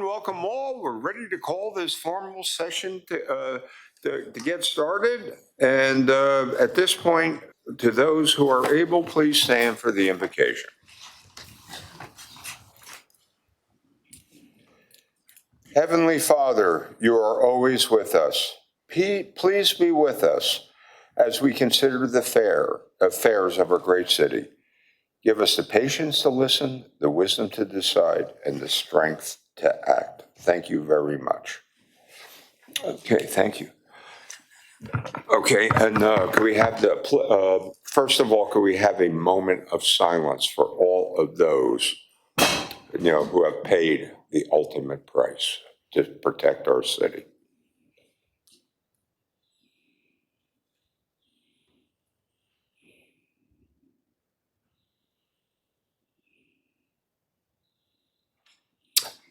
Welcome all. We're ready to call this formal session to get started. And at this point, to those who are able, please stand for the invocation. Heavenly Father, you are always with us. Please be with us as we consider the affairs of our great city. Give us the patience to listen, the wisdom to decide, and the strength to act. Thank you very much. Okay, thank you. Okay, and could we have first of all, could we have a moment of silence for all of those, who have paid the ultimate price to protect our city?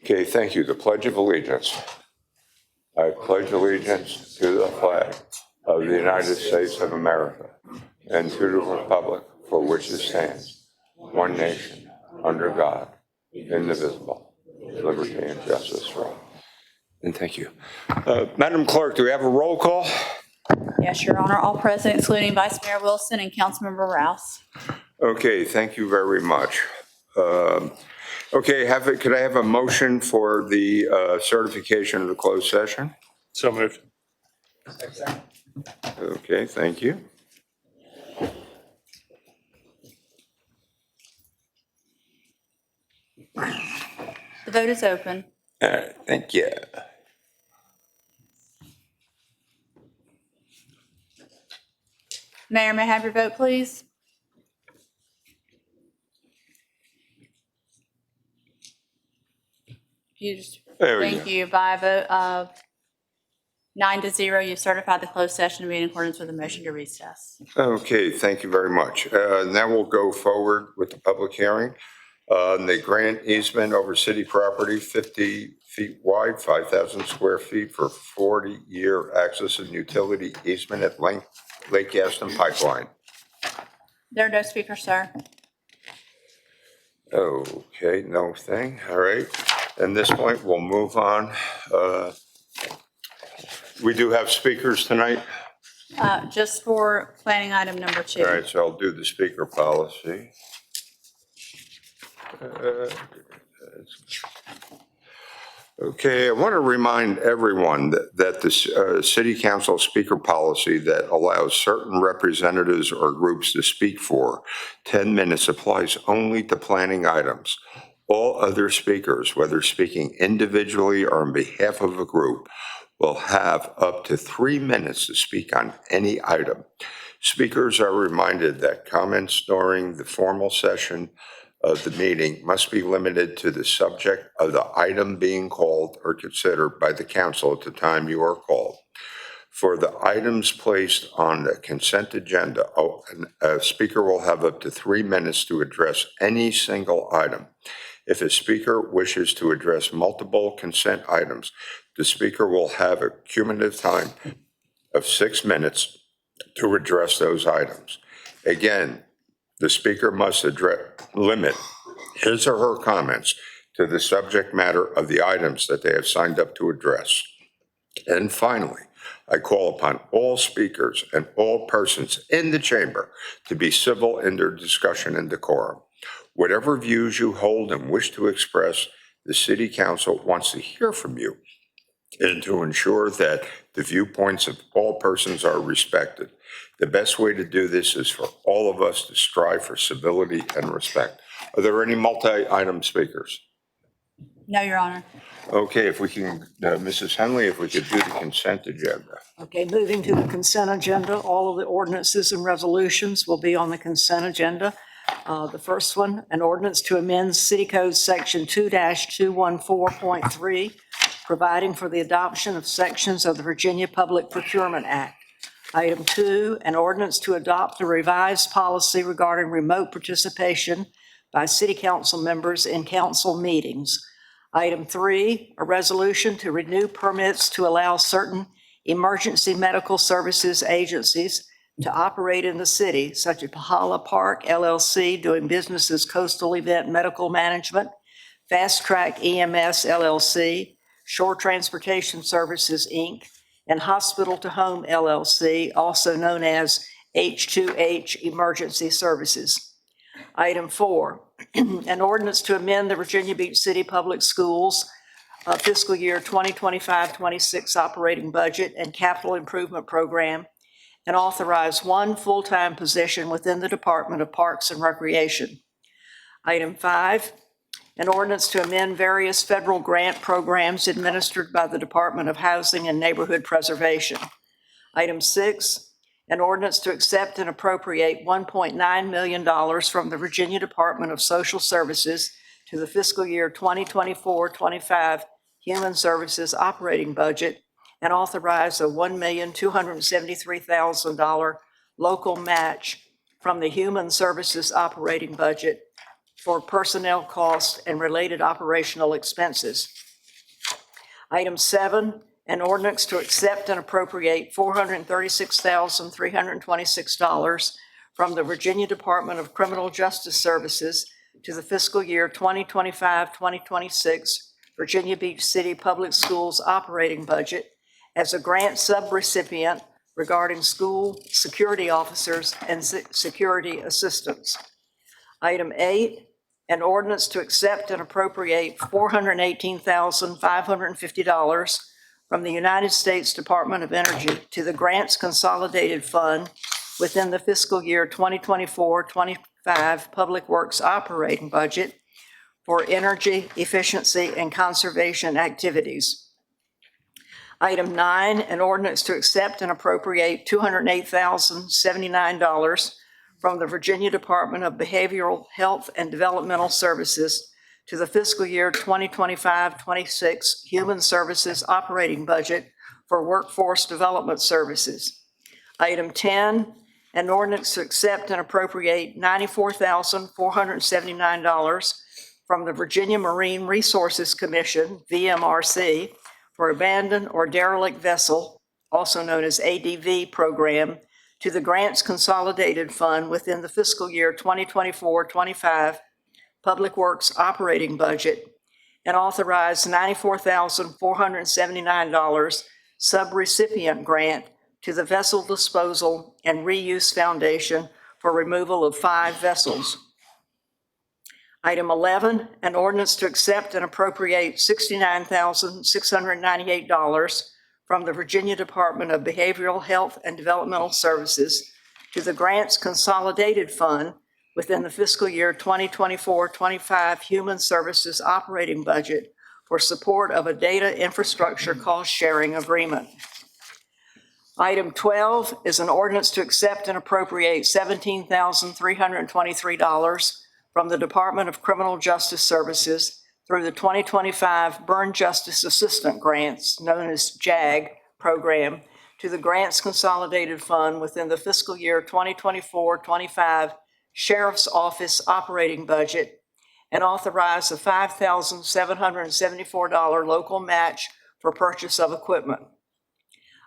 Okay, thank you. The Pledge of Allegiance. I pledge allegiance to the flag of the United States of America and to the republic for which it stands, one nation, under God, indivisible, liberty and justice for all. And thank you. Madam Clerk, do we have a roll call? Yes, Your Honor. All present, excluding Vice Mayor Wilson and Councilmember Rouse. Okay, thank you very much. Okay, could I have a motion for the certification of the closed session? So moved. Okay, thank you. The vote is open. All right, thank you. Mayor, may I have your vote, please? Thank you. By a vote of 9-0, you certify the closed session to be in accordance with the motion to recess. Okay, thank you very much. Now we'll go forward with the public hearing. The grant easement over city property, 50 feet wide, 5,000 square feet for 40-year access and utility easement at Lake Gaston Pipeline. There are no speakers, sir. Okay, no thing. All right. At this point, we'll move on. We do have speakers tonight. Just for planning item number 2. All right, so I'll do the speaker policy. Okay, I want to remind everyone that the City Council speaker policy that allows certain representatives or groups to speak for 10 minutes applies only to planning items. All other speakers, whether speaking individually or on behalf of a group, will have up to 3 minutes to speak on any item. Speakers are reminded that comments during the formal session of the meeting must be limited to the subject of the item being called or considered by the council at the time you are called. For the items placed on the consent agenda, a speaker will have up to 3 minutes to address any single item. If a speaker wishes to address multiple consent items, the speaker will have a cumulative time of 6 minutes to address those items. Again, the speaker must limit his or her comments to the subject matter of the items that they have signed up to address. And finally, I call upon all speakers and all persons in the chamber to be civil in their discussion and decorum. Whatever views you hold and wish to express, the City Council wants to hear from you and to ensure that the viewpoints of all persons are respected. The best way to do this is for all of us to strive for civility and respect. Are there any multi-item speakers? No, Your Honor. Okay, if we can, Mrs. Henley, if we could do the consent agenda. Okay, moving to the consent agenda, all of the ordinances and resolutions will be on the consent agenda. The first one, an ordinance to amend City Code Section 2-214.3, providing for the adoption of sections of the Virginia Public Procurement Act. Item 2, an ordinance to adopt a revised policy regarding remote participation by City Council members in council meetings. Item 3, a resolution to renew permits to allow certain emergency medical services agencies to operate in the city, such as Pahala Park LLC, doing business as Coastal Event Medical Management, Fast Track EMS LLC, Shore Transportation Services, Inc., and Hospital to Home LLC, also known as H2H Emergency Services. Item 4, an ordinance to amend the Virginia Beach City Public Schools fiscal year 2025-26 operating budget and capital improvement program, and authorize one full-time position within the Department of Parks and Recreation. Item 5, an ordinance to amend various federal grant programs administered by the Department of Housing and Neighborhood Preservation. Item 6, an ordinance to accept and appropriate $1.9 million from the Virginia Department of Social Services to the fiscal year 2024-25 Human Services operating budget, and authorize a $1,273,000 local match from the Human Services operating budget for personnel costs and related operational expenses. Item 7, an ordinance to accept and appropriate $436,326 from the Virginia Department of Criminal Justice Services to the fiscal year 2025-2026 Virginia Beach City Public Schools operating budget as a grant subrecipient regarding school security officers and security assistants. Item 8, an ordinance to accept and appropriate $418,550 from the United States Department of Energy to the Grants Consolidated Fund within the fiscal year 2024-25 Public Works operating budget for energy efficiency and conservation activities. Item 9, an ordinance to accept and appropriate $208,079 from the Virginia Department of Behavioral Health and Developmental Services to the fiscal year 2025-26 Human Services operating budget for workforce development services. Item 10, an ordinance to accept and appropriate $94,479 from the Virginia Marine Resources Commission, VMRC, for abandoned or derelict vessel, also known as ADV program, to the Grants Consolidated Fund within the fiscal year 2024-25 Public Works operating budget, and authorize $94,479 subrecipient grant to the Vessel Disposal and Reuse Foundation for removal of 5 vessels. Item 11, an ordinance to accept and appropriate $69,698 from the Virginia Department of Behavioral Health and Developmental Services to the Grants Consolidated Fund within the fiscal year 2024-25 Human Services operating budget for support of a data infrastructure cost-sharing agreement. Item 12 is an ordinance to accept and appropriate $17,323 from the Department of Criminal Justice Services through the 2025 Burn Justice Assistant Grants, known as JAG program, to the Grants Consolidated Fund within the fiscal year 2024-25 Sheriff's Office operating budget, and authorize a $5,774 local match for purchase of equipment.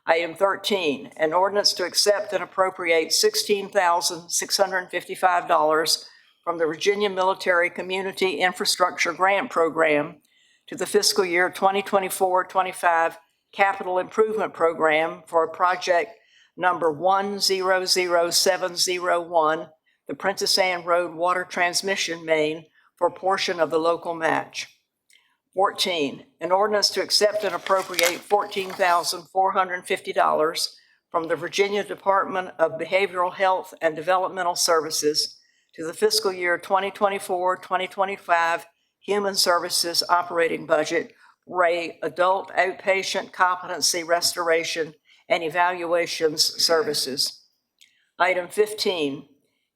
Item 13, an ordinance to accept and appropriate $16,655 from the Virginia Military Community Infrastructure Grant Program to the fiscal year 2024-25 Capital Improvement Program for a project number 100701, the Princess Anne Road Water Transmission Main, for a portion of the local match. 14, an ordinance to accept and appropriate $14,450 from the Virginia Department of Behavioral Health and Developmental Services to the fiscal year 2024-2025 Human Services operating budget for adult outpatient competency restoration and evaluations services. Item 15,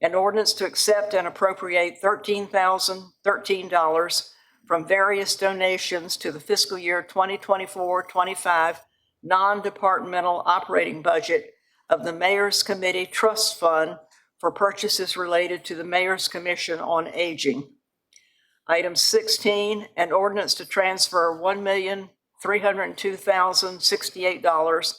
an ordinance to accept and appropriate $13,013 from various donations to the fiscal year 2024-25 non-departmental operating budget of the Mayor's Committee Trust Fund for purchases related to the Mayor's Commission on Aging. Item 16, an ordinance to transfer $1,302,068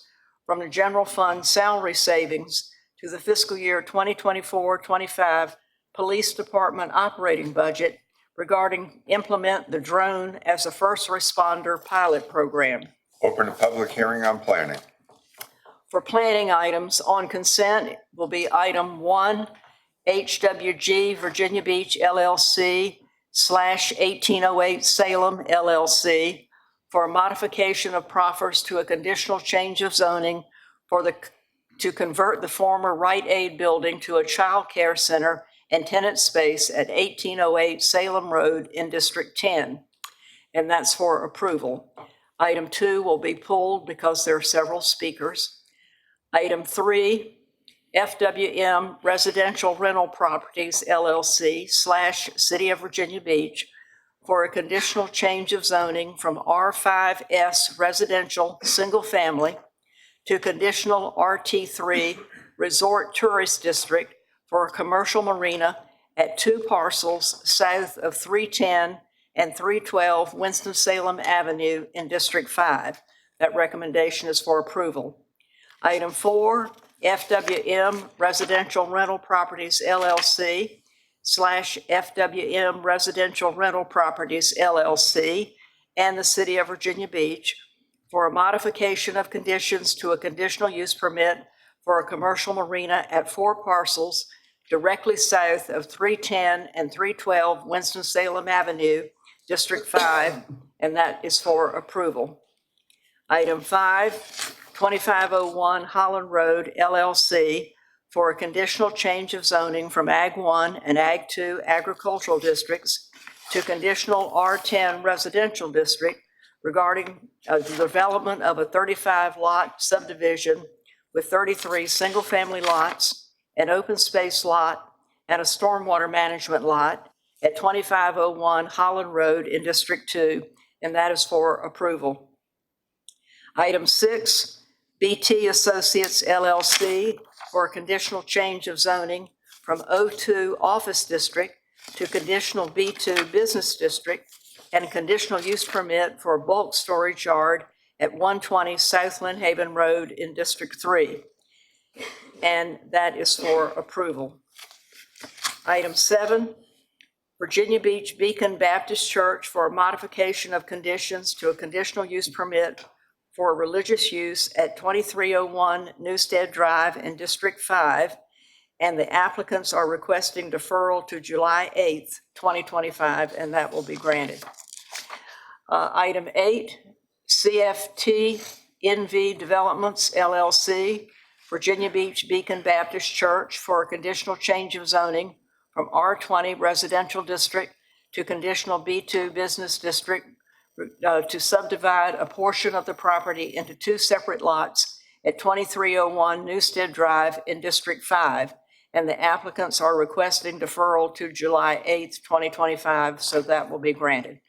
from the general fund salary savings to the fiscal year 2024-25 Police Department operating budget, regarding implement the drone as a first responder pilot program. Open a public hearing on planning. For planning items on consent will be item 1, HWG Virginia Beach LLC /1808 Salem LLC for a modification of proffers to a conditional change of zoning to convert the former Rite Aid building to a child care center and tenant space at 1808 Salem Road in District 10. And that's for approval. Item 2 will be pulled because there are several speakers. Item 3, FWM Residential Rental Properties LLC /City of Virginia Beach for a conditional change of zoning from R5S Residential Single Family to conditional RT3 Resort Tourist District for a commercial marina at 2 parcels south of 310 and 312 Winston-Salem Avenue in District 5. That recommendation is for approval. Item 4, FWM Residential Rental Properties LLC /FWM Residential Rental Properties LLC and the City of Virginia Beach for a modification of conditions to a conditional use permit for a commercial marina at 4 parcels directly south of 310 and 312 Winston-Salem Avenue, District 5, and that is for approval. Item 5, 2501 Holland Road LLC for a conditional change of zoning from Ag 1 and Ag 2 agricultural districts to conditional R10 residential district regarding the development of a 35-lot subdivision with 33 single-family lots, an open space lot, and a stormwater management lot at 2501 Holland Road in District 2, and that is for approval. Item 6, BT Associates LLC for a conditional change of zoning from O2 Office District to conditional B2 Business District and a conditional use permit for a bulk storage yard at 120 South Lynn Haven Road in District 3. And that is for approval. Item 7, Virginia Beach Beacon Baptist Church for a modification of conditions to a conditional use permit for religious use at 2301 Newstead Drive in District 5, and the applicants are requesting deferral to July 8th, 2025, and that will be granted. Item 8, CFT NV Developments LLC, Virginia Beach Beacon Baptist Church for a conditional change of zoning from R20 Residential District to conditional B2 Business District to subdivide a portion of the property into 2 separate lots at 2301 Newstead Drive in District 5, and the applicants are requesting deferral to July 8th, 2025, so that will be granted.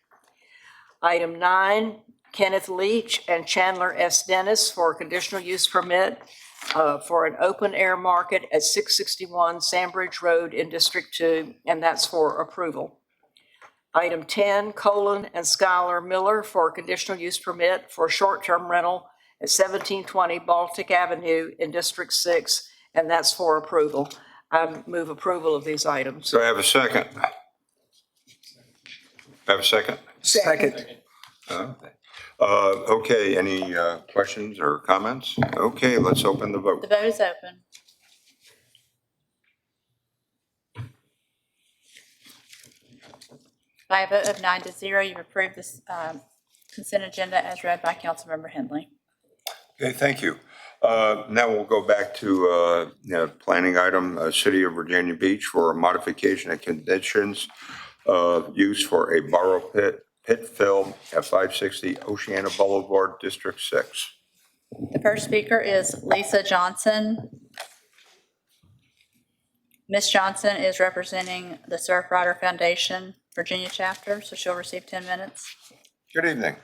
Item 9, Kenneth Leach and Chandler S. Dennis for a conditional use permit for an open air market at 661 Sandbridge Road in District 2, and that's for approval. Item 10, Colin and Skylar Miller for a conditional use permit for short-term rental at 1720 Baltic Avenue in District 6, and that's for approval. I move approval of these items. Do I have a second? Have a second? Second. Okay, any questions or comments? Okay, let's open the vote. The vote is open. By a vote of 9-0, you've approved this consent agenda as read by Councilmember Henley. Okay, thank you. Now we'll go back to planning item, City of Virginia Beach for a modification of conditions of use for a borrow pit fill at 560 Oceana Boulevard, District 6. The first speaker is Lisa Johnson. Ms. Johnson is representing the Surfrider Foundation Virginia chapter, so she'll receive 10 minutes. Good evening.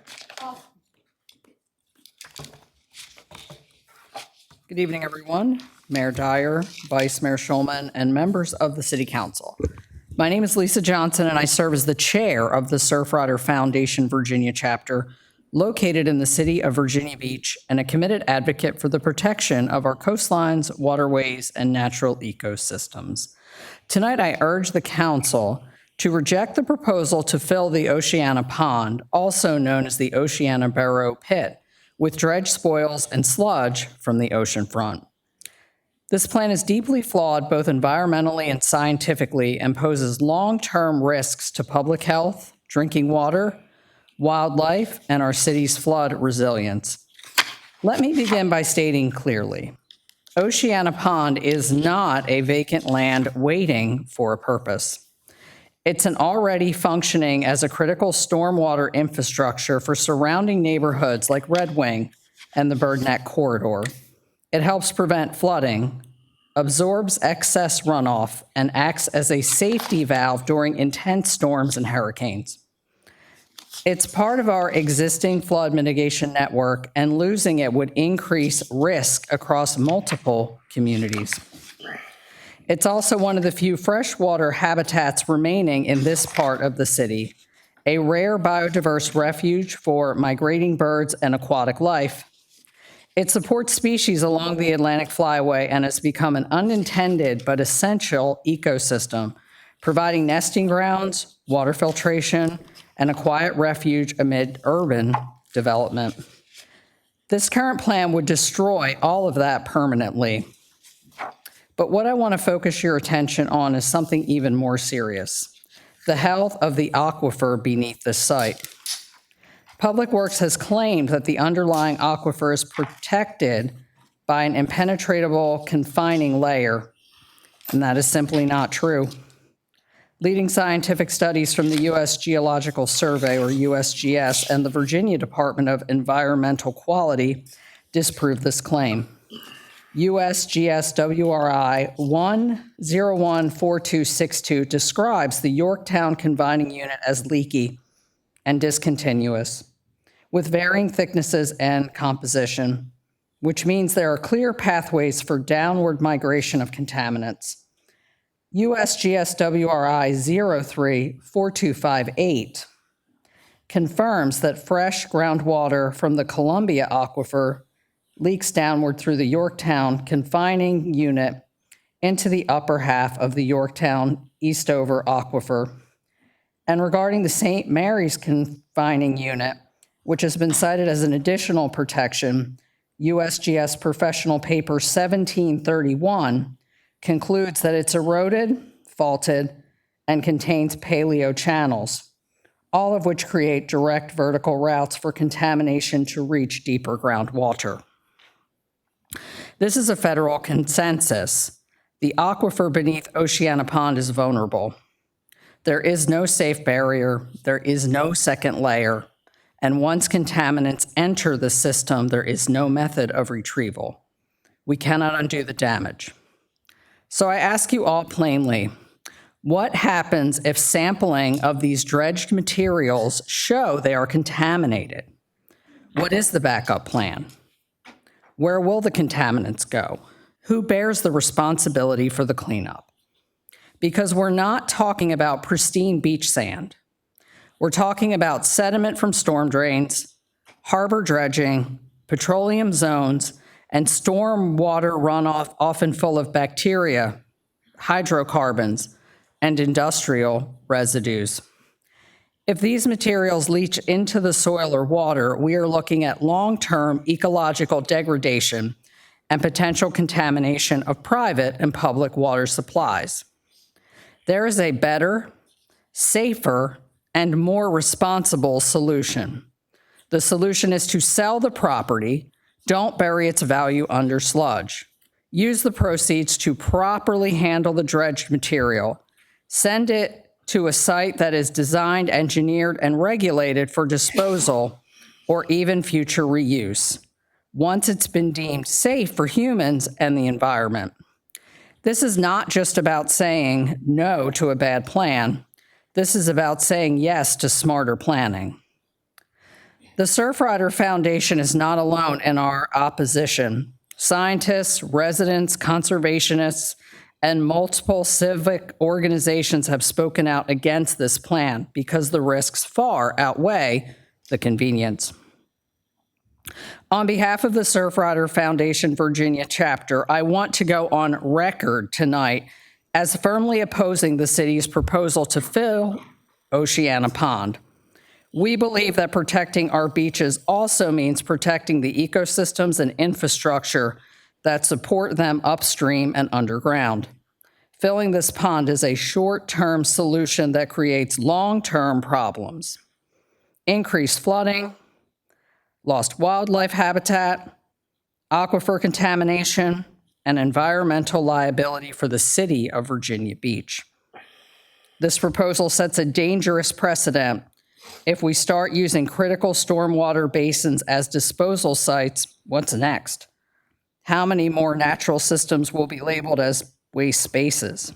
Good evening, everyone. Mayor Dyer, Vice Mayor Schulman, and members of the City Council. My name is Lisa Johnson, and I serve as the chair of the Surfrider Foundation Virginia chapter, located in the city of Virginia Beach, and a committed advocate for the protection of our coastlines, waterways, and natural ecosystems. Tonight, I urge the council to reject the proposal to fill the Oceana Pond, also known as the Oceana Barrow Pit, with dredge spoils and sludge from the ocean front. This plan is deeply flawed both environmentally and scientifically and poses long-term risks to public health, drinking water, wildlife, and our city's flood resilience. Let me begin by stating clearly, Oceana Pond is not a vacant land waiting for a purpose. It's an already functioning as a critical stormwater infrastructure for surrounding neighborhoods like Red Wing and the Bird Neck Corridor. It helps prevent flooding, absorbs excess runoff, and acts as a safety valve during intense storms and hurricanes. It's part of our existing flood mitigation network, and losing it would increase risk across multiple communities. It's also one of the few freshwater habitats remaining in this part of the city, a rare biodiverse refuge for migrating birds and aquatic life. It supports species along the Atlantic Flyway and has become an unintended but essential ecosystem, providing nesting grounds, water filtration, and a quiet refuge amid urban development. This current plan would destroy all of that permanently. But what I want to focus your attention on is something even more serious: the health of the aquifer beneath this site. Public Works has claimed that the underlying aquifer is protected by an impenetrable confining layer, and that is simply not true. Leading scientific studies from the U.S. Geological Survey, or USGS, and the Virginia Department of Environmental Quality disprove this claim. USGS WRI 1014262 describes the Yorktown confining unit as leaky and discontinuous, with varying thicknesses and composition, which means there are clear pathways for downward migration of contaminants. USGS WRI 034258 confirms that fresh groundwater from the Columbia Aquifer leaks downward through the Yorktown confining unit into the upper half of the Yorktown Eastover Aquifer. And regarding the St. Mary's confining unit, which has been cited as an additional protection, USGS Professional Paper 1731 concludes that it's eroded, faulted, and contains paleo channels, all of which create direct vertical routes for contamination to reach deeper groundwater. This is a federal consensus. The aquifer beneath Oceana Pond is vulnerable. There is no safe barrier, there is no second layer, and once contaminants enter the system, there is no method of retrieval. We cannot undo the damage. So I ask you all plainly, what happens if sampling of these dredged materials show they are contaminated? What is the backup plan? Where will the contaminants go? Who bears the responsibility for the cleanup? Because we're not talking about pristine beach sand. We're talking about sediment from storm drains, harbor dredging, petroleum zones, and storm water runoff often full of bacteria, hydrocarbons, and industrial residues. If these materials leach into the soil or water, we are looking at long-term ecological degradation and potential contamination of private and public water supplies. There is a better, safer, and more responsible solution. The solution is to sell the property. Don't bury its value under sludge. Use the proceeds to properly handle the dredged material. Send it to a site that is designed, engineered, and regulated for disposal or even future reuse, once it's been deemed safe for humans and the environment. This is not just about saying no to a bad plan. This is about saying yes to smarter planning. The Surfrider Foundation is not alone in our opposition. Scientists, residents, conservationists, and multiple civic organizations have spoken out against this plan because the risks far outweigh the convenience. On behalf of the Surfrider Foundation Virginia chapter, I want to go on record tonight as firmly opposing the city's proposal to fill Oceana Pond. We believe that protecting our beaches also means protecting the ecosystems and infrastructure that support them upstream and underground. Filling this pond is a short-term solution that creates long-term problems. Increased flooding, lost wildlife habitat, aquifer contamination, and environmental liability for the city of Virginia Beach. This proposal sets a dangerous precedent if we start using critical stormwater basins as disposal sites. What's next? How many more natural systems will be labeled as waste spaces?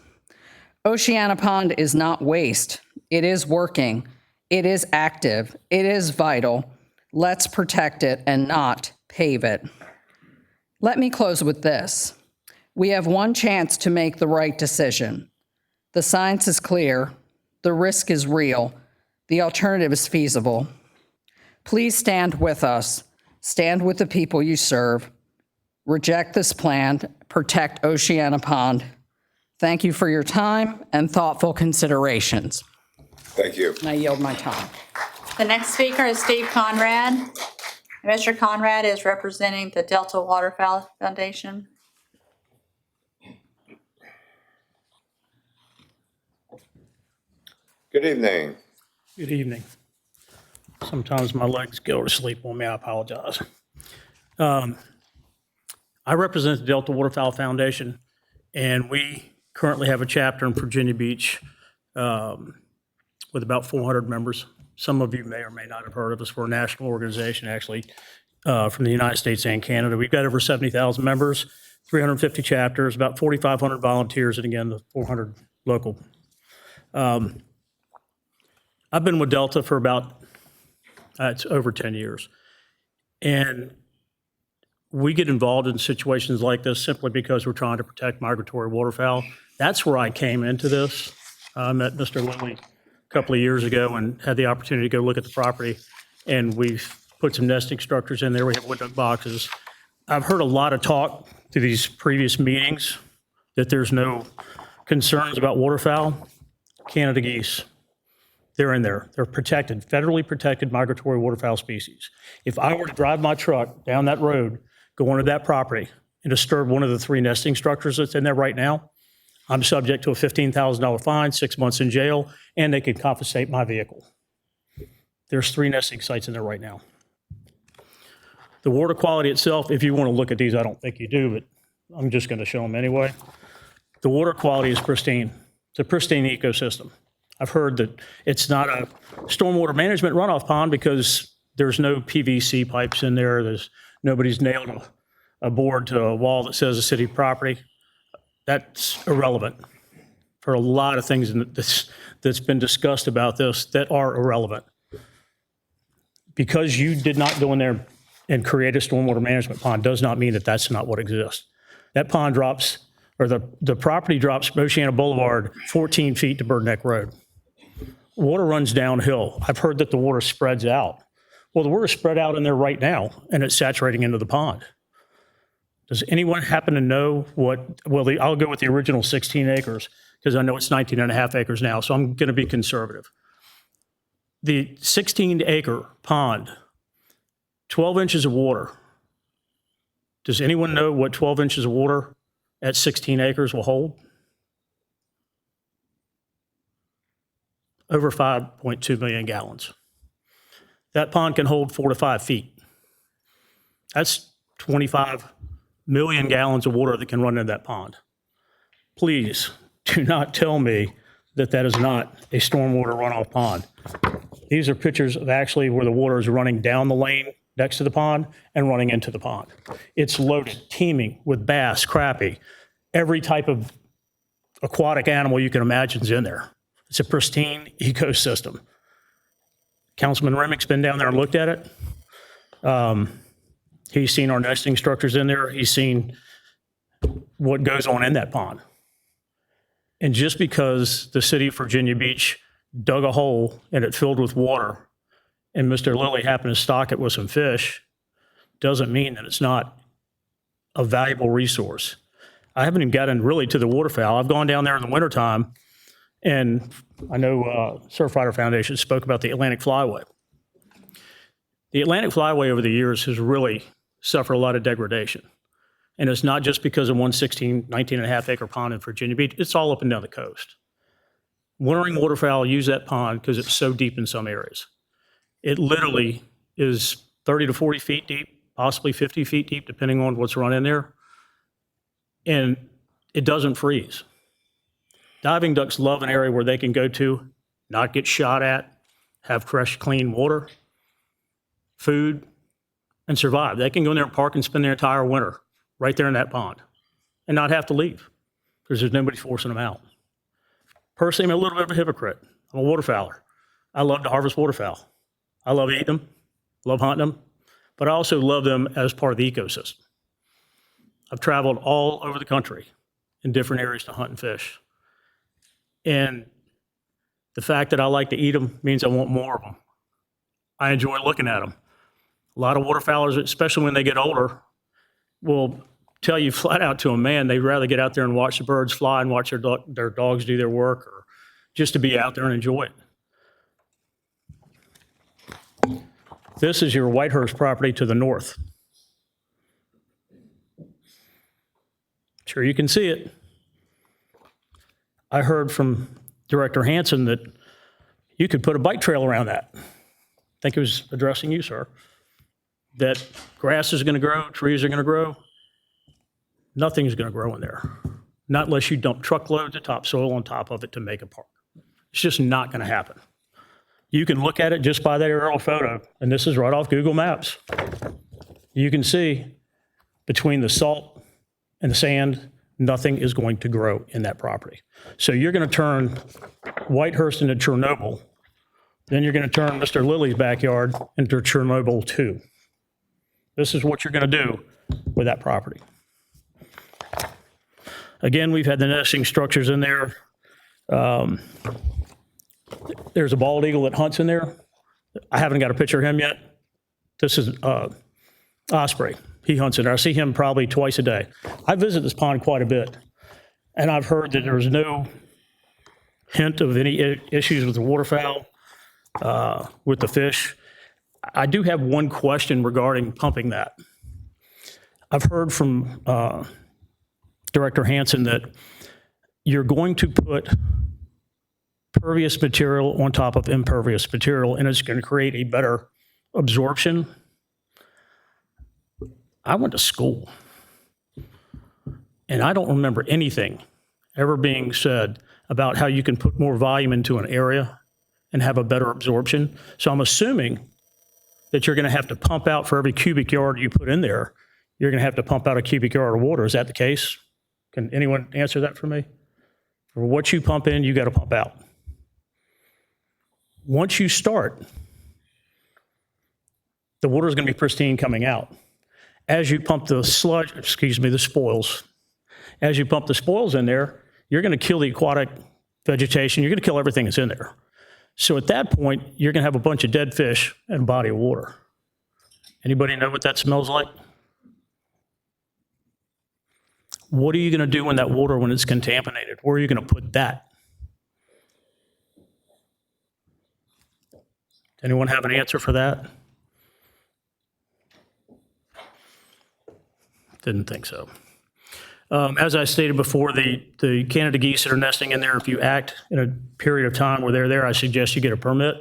Oceana Pond is not waste. It is working. It is active. It is vital. Let's protect it and not pave it. Let me close with this. We have one chance to make the right decision. The science is clear. The risk is real. The alternative is feasible. Please stand with us. Stand with the people you serve. Reject this plan. Protect Oceana Pond. Thank you for your time and thoughtful considerations. Thank you. And I yield my time. The next speaker is Steve Conrad. Mr. Conrad is representing the Delta Waterfowl Foundation. Good evening. Good evening. Sometimes my legs go to sleep on me. I apologize. I represent the Delta Waterfowl Foundation, and we currently have a chapter in Virginia Beach with about 400 members. Some of you may or may not have heard of us. We're a national organization, actually, from the United States and Canada. We've got over 70,000 members, 350 chapters, about 4,500 volunteers, and again, the 400 local. I've been with Delta for about, it's over 10 years. And we get involved in situations like this simply because we're trying to protect migratory waterfowl. That's where I came into this. I met Mr. Lilly a couple of years ago and had the opportunity to go look at the property. And we've put some nesting structures in there. We have wood duck boxes. I've heard a lot of talk through these previous meetings that there's no concerns about waterfowl. Canada geese. They're in there. They're protected, federally protected migratory waterfowl species. If I were to drive my truck down that road, go onto that property, and disturb one of the 3 nesting structures that's in there right now, I'm subject to a $15,000 fine, 6 months in jail, and they can confiscate my vehicle. There's 3 nesting sites in there right now. The water quality itself, if you want to look at these, I don't think you do, but I'm just going to show them anyway. The water quality is pristine. It's a pristine ecosystem. I've heard that it's not a stormwater management runoff pond because there's no PVC pipes in there. Nobody's nailed a board to a wall that says a city property. That's irrelevant for a lot of things that's been discussed about this that are irrelevant. Because you did not go in there and create a stormwater management pond does not mean that that's not what exists. That pond drops, or the property drops from Oceana Boulevard 14 feet to Bird Neck Road. Water runs downhill. I've heard that the water spreads out. Well, the water is spread out in there right now, and it's saturating into the pond. Does anyone happen to know I'll go with the original 16 acres, because I know it's 19 and a half acres now, so I'm going to be conservative. The 16-acre pond, 12 inches of water. Does anyone know what 12 inches of water at 16 acres will hold? Over 5.2 million gallons. That pond can hold 4 to 5 feet. That's 25 million gallons of water that can run in that pond. Please do not tell me that that is not a stormwater runoff pond. These are pictures of actually where the water is running down the lane next to the pond and running into the pond. It's loaded, teeming with bass, crappie, every type of aquatic animal you can imagine is in there. It's a pristine ecosystem. Councilman Remick's been down there and looked at it. He's seen our nesting structures in there. He's seen what goes on in that pond. And just because the city of Virginia Beach dug a hole and it filled with water and Mr. Lilly happened to stock it with some fish, doesn't mean that it's not a valuable resource. I haven't even gotten really to the waterfowl. I've gone down there in the wintertime, and I know Surfrider Foundation spoke about the Atlantic Flyway. The Atlantic Flyway over the years has really suffered a lot of degradation. And it's not just because of 19 and a half acre pond in Virginia Beach, it's all up and down the coast. Wintering waterfowl use that pond because it's so deep in some areas. It literally is 30 to 40 feet deep, possibly 50 feet deep, depending on what's run in there. And it doesn't freeze. Diving ducks love an area where they can go to, not get shot at, have fresh, clean water, food, and survive. They can go in there and park and spend their entire winter right there in that pond and not have to leave because there's nobody forcing them out. Personally, I'm a little bit of a hypocrite. I'm a waterfowler. I love to harvest waterfowl. I love eating them, love hunting them, but I also love them as part of the ecosystem. I've traveled all over the country in different areas to hunt and fish. And the fact that I like to eat them means I want more of them. I enjoy looking at them. A lot of waterfowlers, especially when they get older, will tell you flat out to them, man, they'd rather get out there and watch the birds fly and watch their dogs do their work, or just to be out there and enjoy it. This is your Whitehurst property to the north. Sure, you can see it. I heard from Director Hanson that you could put a bike trail around that. I think he was addressing you, sir. That grass is going to grow, trees are going to grow. Nothing's going to grow in there, not unless you dump truckloads of topsoil on top of it to make a park. It's just not going to happen. You can look at it just by that aerial photo, and this is right off Google Maps. You can see between the salt and the sand, nothing is going to grow in that property. So you're going to turn Whitehurst into Chernobyl. Then you're going to turn Mr. Lilly's backyard into Chernobyl 2. This is what you're going to do with that property. Again, we've had the nesting structures in there. There's a bald eagle that hunts in there. I haven't got a picture of him yet. This is Osprey. He hunts in there. I see him probably twice a day. I visit this pond quite a bit, and I've heard that there's no hint of any issues with the waterfowl, with the fish. I do have one question regarding pumping that. I've heard from Director Hanson that you're going to put pervious material on top of impervious material, and it's going to create a better absorption. I went to school, and I don't remember anything ever being said about how you can put more volume into an area and have a better absorption. So I'm assuming that you're going to have to pump out for every cubic yard you put in there. You're going to have to pump out a cubic yard of water. Is that the case? Can anyone answer that for me? For what you pump in, you got to pump out. Once you start, the water is going to be pristine coming out. As you pump the the spoils, as you pump the spoils in there, you're going to kill the aquatic vegetation. You're going to kill everything that's in there. So at that point, you're going to have a bunch of dead fish and a body of water. Anybody know what that smells like? What are you going to do when that water, when it's contaminated? Where are you going to put that? Anyone have an answer for that? Didn't think so. As I stated before, the Canada geese that are nesting in there, if you act in a period of time where they're there, I suggest you get a permit,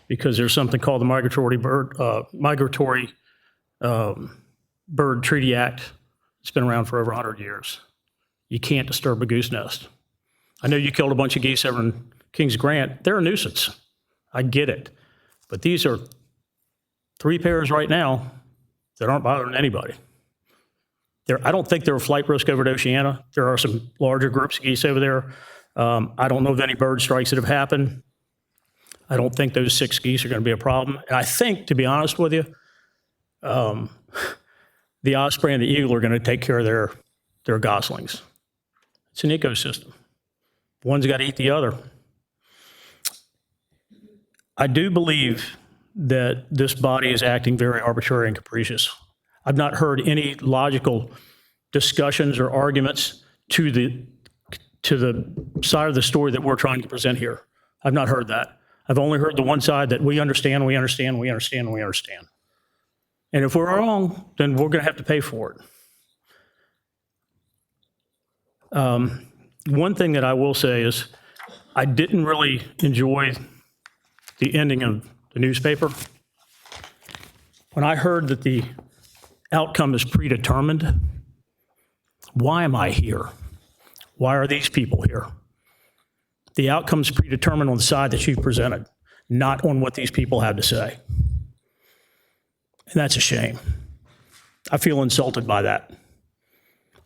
because there's something called the Migratory Bird Treaty Act. It's been around for over 100 years. You can't disturb a goose nest. I know you killed a bunch of geese over in Kings Grant. They're a nuisance. I get it. But these are 3 pairs right now that aren't bothering anybody. I don't think they're a flight risk over at Oceana. There are some larger groups of geese over there. I don't know of any bird strikes that have happened. I don't think those 6 geese are going to be a problem. And I think, to be honest with you, the osprey and the eagle are going to take care of their goslings. It's an ecosystem. One's got to eat the other. I do believe that this body is acting very arbitrary and capricious. I've not heard any logical discussions or arguments to the side of the story that we're trying to present here. I've not heard that. I've only heard the one side that we understand, we understand, we understand, we understand. And if we're wrong, then we're going to have to pay for it. One thing that I will say is I didn't really enjoy the ending of the newspaper. When I heard that the outcome is predetermined, why am I here? Why are these people here? The outcome's predetermined on the side that you've presented, not on what these people have to say. And that's a shame. I feel insulted by that.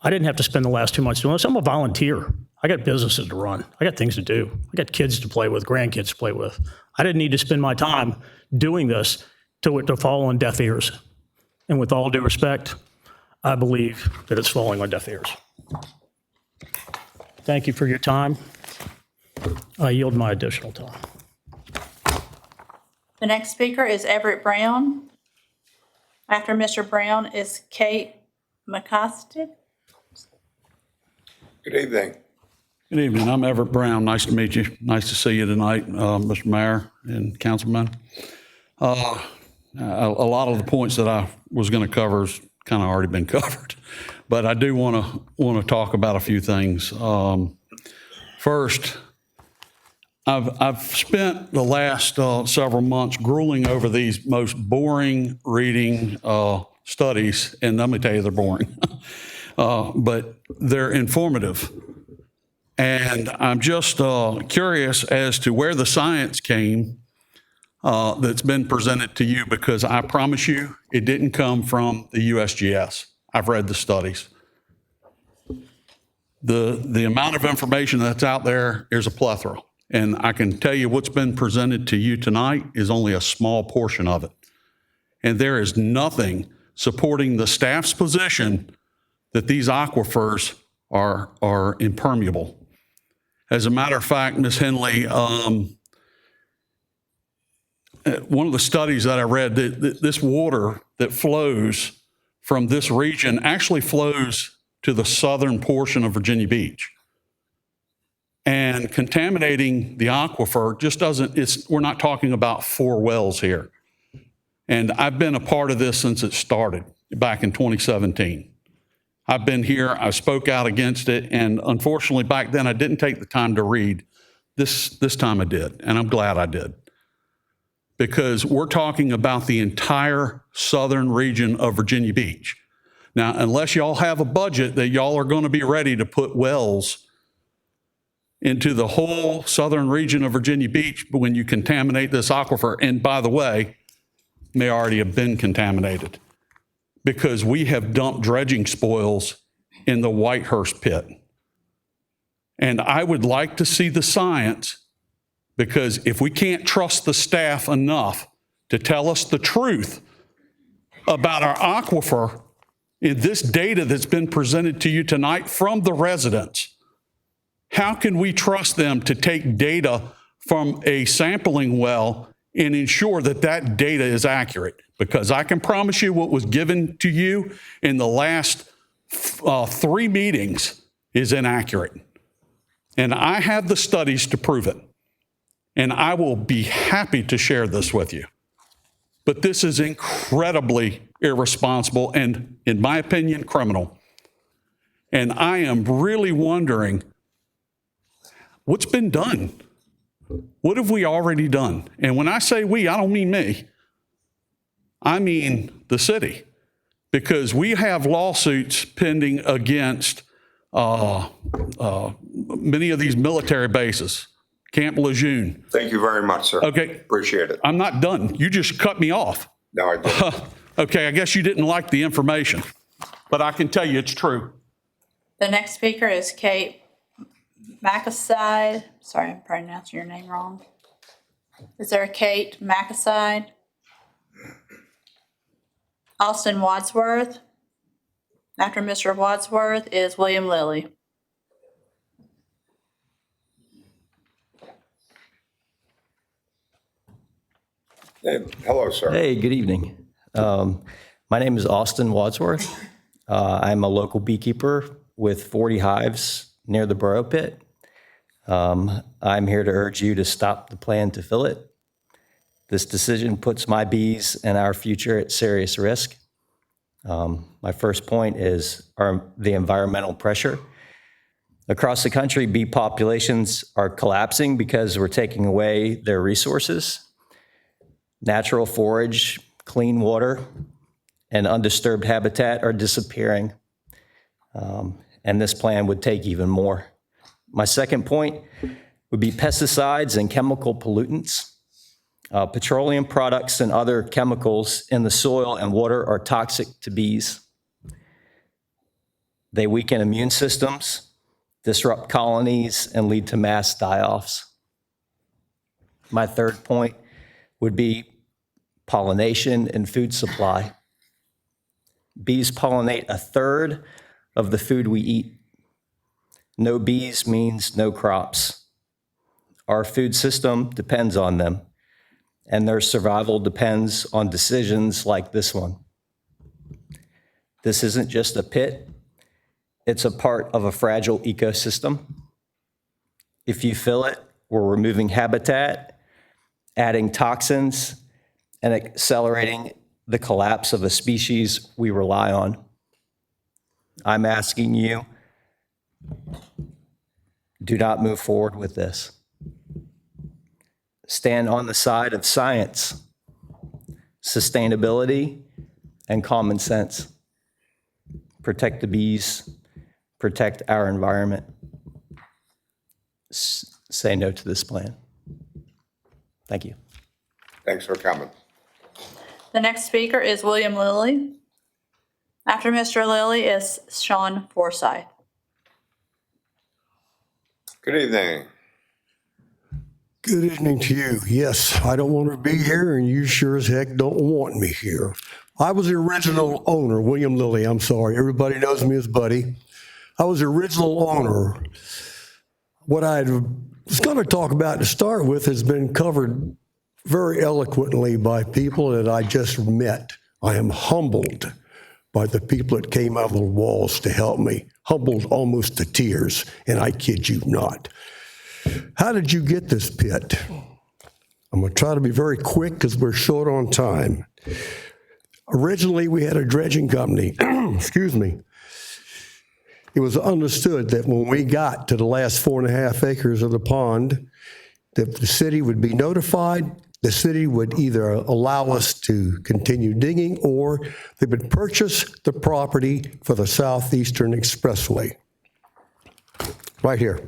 I didn't have to spend the last 2 months doing this. I'm a volunteer. I got businesses to run. I got things to do. I got kids to play with, grandkids to play with. I didn't need to spend my time doing this to fall on deaf ears. And with all due respect, I believe that it's falling on deaf ears. Thank you for your time. I yield my additional time. The next speaker is Everett Brown. After Mr. Brown is Kate McCosted. Good evening. Good evening. I'm Everett Brown. Nice to meet you. Nice to see you tonight, Mr. Mayor and Councilman. A lot of the points that I was going to cover has kind of already been covered, but I do want to talk about a few things. First, I've spent the last several months grueling over these most boring reading studies, and let me tell you, they're boring, but they're informative. And I'm just curious as to where the science came that's been presented to you, because I promise you it didn't come from the USGS. I've read the studies. The amount of information that's out there is a plethora. And I can tell you what's been presented to you tonight is only a small portion of it. And there is nothing supporting the staff's position that these aquifers are impermeable. As a matter of fact, Ms. Henley, one of the studies that I read, this water that flows from this region actually flows to the southern portion of Virginia Beach. And contaminating the aquifer just doesn't, we're not talking about 4 wells here. And I've been a part of this since it started back in 2017. I've been here, I spoke out against it, and unfortunately back then I didn't take the time to read. This time I did, and I'm glad I did. Because we're talking about the entire southern region of Virginia Beach. Now, unless y'all have a budget that y'all are going to be ready to put wells into the whole southern region of Virginia Beach when you contaminate this aquifer, and by the way, may already have been contaminated, because we have dumped dredging spoils in the Whitehurst pit. And I would like to see the science, because if we can't trust the staff enough to tell us the truth about our aquifer in this data that's been presented to you tonight from the residents, how can we trust them to take data from a sampling well and ensure that that data is accurate? Because I can promise you what was given to you in the last 3 meetings is inaccurate. And I have the studies to prove it. And I will be happy to share this with you. But this is incredibly irresponsible and, in my opinion, criminal. And I am really wondering, what's been done? What have we already done? And when I say we, I don't mean me. I mean the city. Because we have lawsuits pending against many of these military bases. Camp Lejeune. Thank you very much, sir. Okay. Appreciate it. I'm not done. You just cut me off. No, I didn't. Okay, I guess you didn't like the information, but I can tell you it's true. The next speaker is Kate McAside. Sorry, I'm pronouncing your name wrong. Is there a Kate McAside? Austin Wadsworth. After Mr. Wadsworth is William Lilly. Hey, hello, sir. Hey, good evening. My name is Austin Wadsworth. I'm a local beekeeper with 40 hives near the Burrow Pit. I'm here to urge you to stop the plan to fill it. This decision puts my bees and our future at serious risk. My first point is the environmental pressure. Across the country, bee populations are collapsing because we're taking away their resources. Natural forage, clean water, and undisturbed habitat are disappearing. And this plan would take even more. My second point would be pesticides and chemical pollutants. Petroleum products and other chemicals in the soil and water are toxic to bees. They weaken immune systems, disrupt colonies, and lead to mass die-offs. My third point would be pollination and food supply. Bees pollinate a third of the food we eat. No bees means no crops. Our food system depends on them, and their survival depends on decisions like this one. This isn't just a pit, it's a part of a fragile ecosystem. If you fill it, we're removing habitat, adding toxins, and accelerating the collapse of a species we rely on. I'm asking you, do not move forward with this. Stand on the side of science, sustainability, and common sense. Protect the bees, protect our environment. Say no to this plan. Thank you. Thanks for coming. The next speaker is William Lilly. After Mr. Lilly is Sean Forsyth. Good evening. Good evening to you. Yes, I don't want to be here, and you sure as heck don't want me here. I was the original owner, William Lilly. I'm sorry. Everybody knows me as Buddy. I was the original owner. What I was going to talk about to start with has been covered very eloquently by people that I just met. I am humbled by the people that came out of the walls to help me, humbled almost to tears, and I kid you not. How did you get this pit? I'm going to try to be very quick because we're short on time. Originally, we had a dredging company. Excuse me. It was understood that when we got to the last 4.5 acres of the pond, that the city would be notified. The city would either allow us to continue digging or they would purchase the property for the Southeastern Expressway. Right here.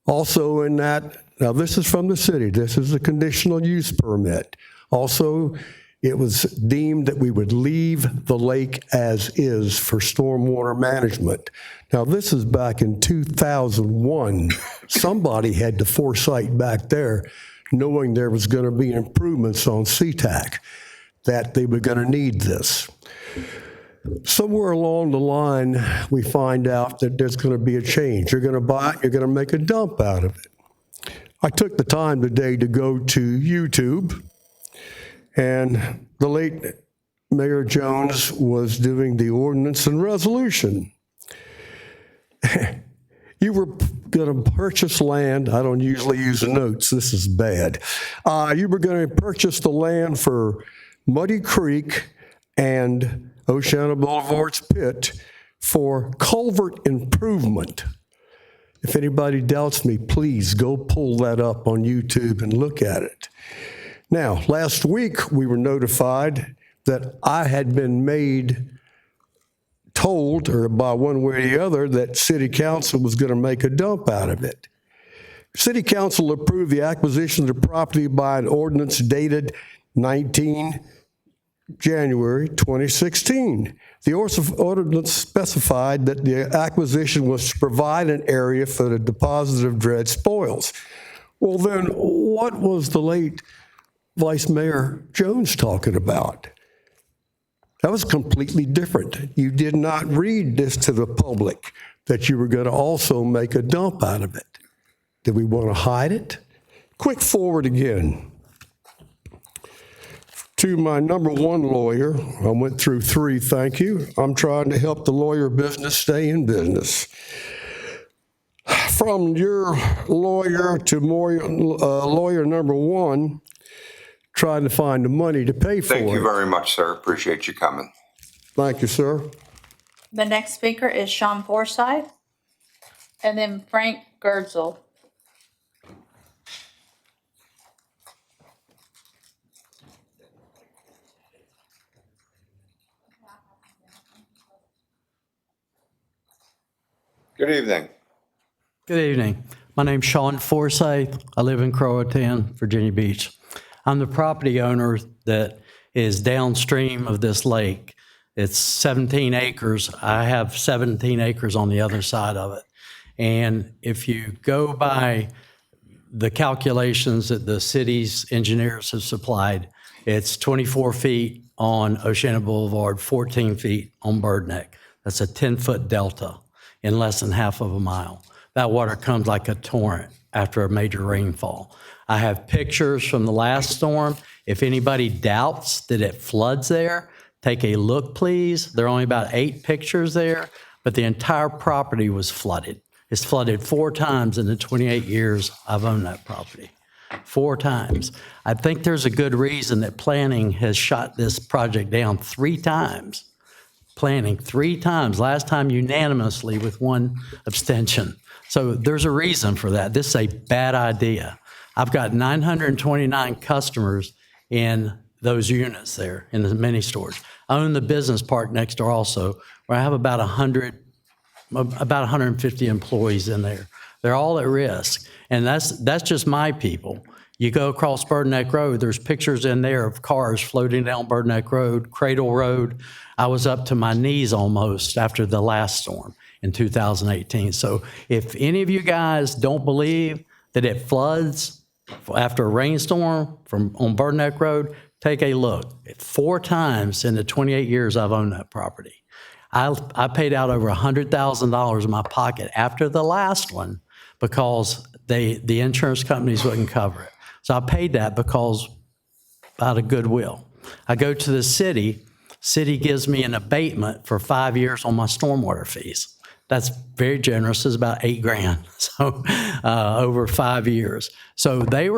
Also in that, now this is from the city, this is a conditional use permit. Also, it was deemed that we would leave the lake as is for stormwater management. Now this is back in 2001. Somebody had the foresight back there, knowing there was going to be improvements on SeaTac, that they were going to need this. Somewhere along the line, we find out that there's going to be a change. You're going to buy it, you're going to make a dump out of it. I took the time today to go to YouTube, and the late Mayor Jones was doing the ordinance and resolution. You were going to purchase land. I don't usually use notes. This is bad. You were going to purchase the land for Muddy Creek and Oceana Boulevard's pit for culvert improvement. If anybody doubts me, please go pull that up on YouTube and look at it. Now, last week we were notified that I had been told, or by one way or the other, that City Council was going to make a dump out of it. City Council approved the acquisition of the property by an ordinance dated 19 January 2016. The ordinance specified that the acquisition was to provide an area for the deposit of dredged spoils. Well, then what was the late Vice Mayor Jones talking about? That was completely different. You did not read this to the public, that you were going to also make a dump out of it. Did we want to hide it? Quick forward again. To my number one lawyer, I went through three, thank you. I'm trying to help the lawyer business stay in business. From your lawyer to lawyer number one, trying to find the money to pay for it. Thank you very much, sir. Appreciate you coming. Thank you, sir. The next speaker is Sean Forsyth, and then Frank Gertzel. Good evening. Good evening. My name's Sean Forsyth. I live in Croatan, Virginia Beach. I'm the property owner that is downstream of this lake. It's 17 acres. I have 17 acres on the other side of it. And if you go by the calculations that the city's engineers have supplied, it's 24 feet on Oceana Boulevard, 14 feet on Bird Neck. That's a 10-foot delta in less than half of a mile. That water comes like a torrent after a major rainfall. I have pictures from the last storm. If anybody doubts that it floods there, take a look, please. There are only about 8 pictures there, but the entire property was flooded. It's flooded 4 times in the 28 years I've owned that property. 4 times. I think there's a good reason that planning has shot this project down 3 times. Planning 3 times, last time unanimously with 1 abstention. So there's a reason for that. This is a bad idea. I've got 929 customers in those units there in the mini storage. I own the business park next door also, where I have about 150 employees in there. They're all at risk. And that's just my people. You go across Bird Neck Road, there's pictures in there of cars floating down Bird Neck Road, Cradle Road. I was up to my knees almost after the last storm in 2018. So if any of you guys don't believe that it floods after a rainstorm on Bird Neck Road, take a look. 4 times in the 28 years I've owned that property. I paid out over $100,000 in my pocket after the last one because the insurance companies wouldn't cover it. So I paid that because out of goodwill. I go to the city gives me an abatement for 5 years on my stormwater fees. That's very generous. It's about $8,000. So over 5 years. So they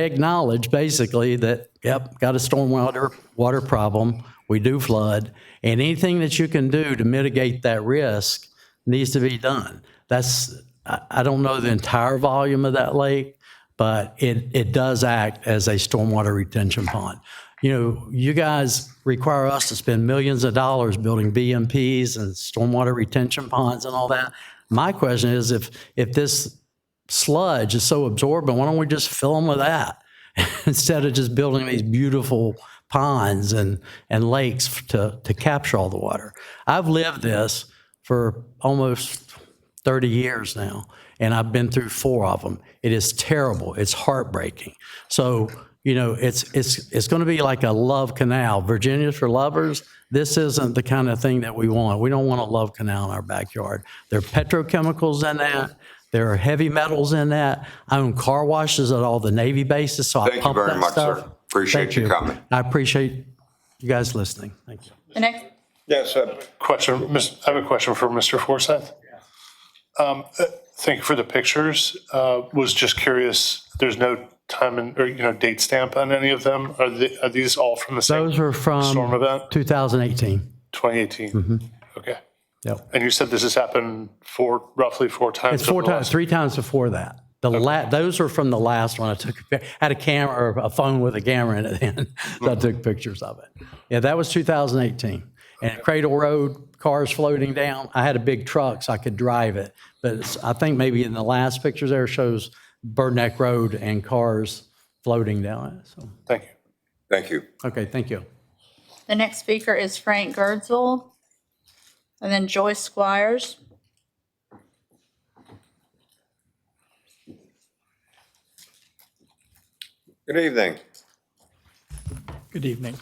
acknowledged basically that, yep, got a water problem. We do flood, and anything that you can do to mitigate that risk needs to be done. I don't know the entire volume of that lake, but it does act as a stormwater retention pond. You know, you guys require us to spend millions of dollars building BMPs and stormwater retention ponds and all that. My question is, if this sludge is so absorbent, why don't we just fill them with that instead of just building these beautiful ponds and lakes to capture all the water? I've lived this for almost 30 years now, and I've been through 4 of them. It is terrible. It's heartbreaking. So, you know, it's going to be like a love canal. Virginia's for lovers. This isn't the kind of thing that we want. We don't want a love canal in our backyard. There are petrochemicals in that. There are heavy metals in that. I own car washes at all the Navy bases, so I Thank you Oh, pump very that much, stuff. sir. Appreciate Thank you coming. I appreciate you guys listening. Thank you. The next, Yes, sir. Question, I have a question for Mr. Forsyth. Thank you for the pictures. Was just curious, there's no time or date stamp on any of them? Are these all from the same Those are from storm event, 2018. 2018? Okay. Yep. And you said this has happened roughly 4 times? It's 4 over the times, last- 3 times before that. Those are from the last one. I had a camera or a phone with a camera in it then, so I took pictures of it. Yeah, that was 2018. And Cradle Road, cars floating down. I had a big truck so I could drive it. But I think maybe in the last pictures there shows Bird Neck Road and cars floating down it. So, Thank you. Thank you. okay, thank you. the next speaker is Frank Gertzel, and then Joyce Squires. Good evening. Good evening.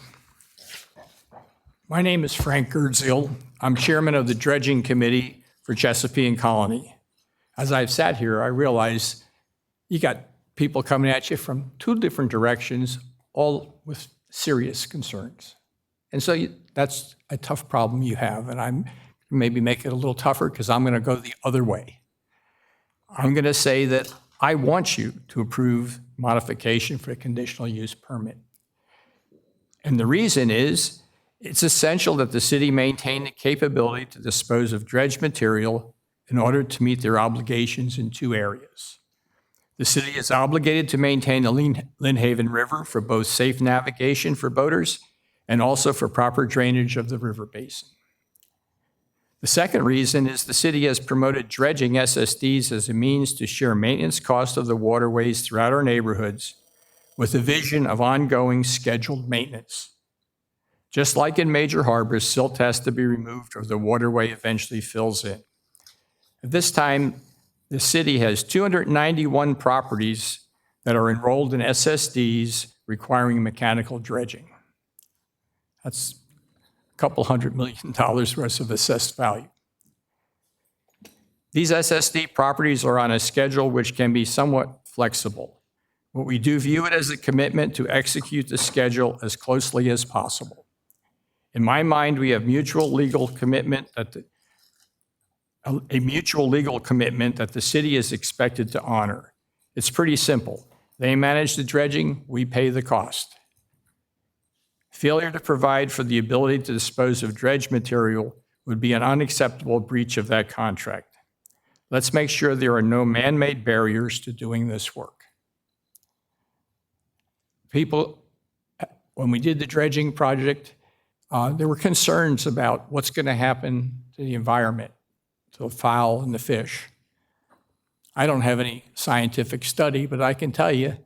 My name is Frank Gertzel. I'm chairman of the Dredging Committee for Chesapeake Colony. As I've sat here, I realize you got people coming at you from 2 different directions, all with serious concerns. And so that's a tough problem you have, and I'm maybe make it a little tougher because I'm going to go the other way. I'm going to say that I want you to approve modification for a conditional use permit. And the reason is it's essential that the city maintain the capability to dispose of dredged material in order to meet their obligations in two areas. The city is obligated to maintain the Lynnhaven River for both safe navigation for boaters and also for proper drainage of the river basin. The second reason is the city has promoted dredging SSDs as a means to share maintenance costs of the waterways throughout our neighborhoods with a vision of ongoing scheduled maintenance. Just like in major harbors, silt has to be removed or the waterway eventually fills in. At this time, the city has 291 properties that are enrolled in SSDs requiring mechanical dredging. That's a couple $100 million worth of assessed value. These SSD properties are on a schedule which can be somewhat flexible, but we do view it as a commitment to execute the schedule as closely as possible. In my mind, we have mutual legal commitment that a mutual legal commitment that the city is expected to honor. It's pretty simple. They manage the dredging, we pay the cost. Failure to provide for the ability to dispose of dredged material would be an unacceptable breach of that contract. Let's make sure there are no man-made barriers to doing this work. People, when we did the dredging project, there were concerns about what's going to happen to the environment, to the fowl and the fish. I don't have any scientific study, but I can tell you,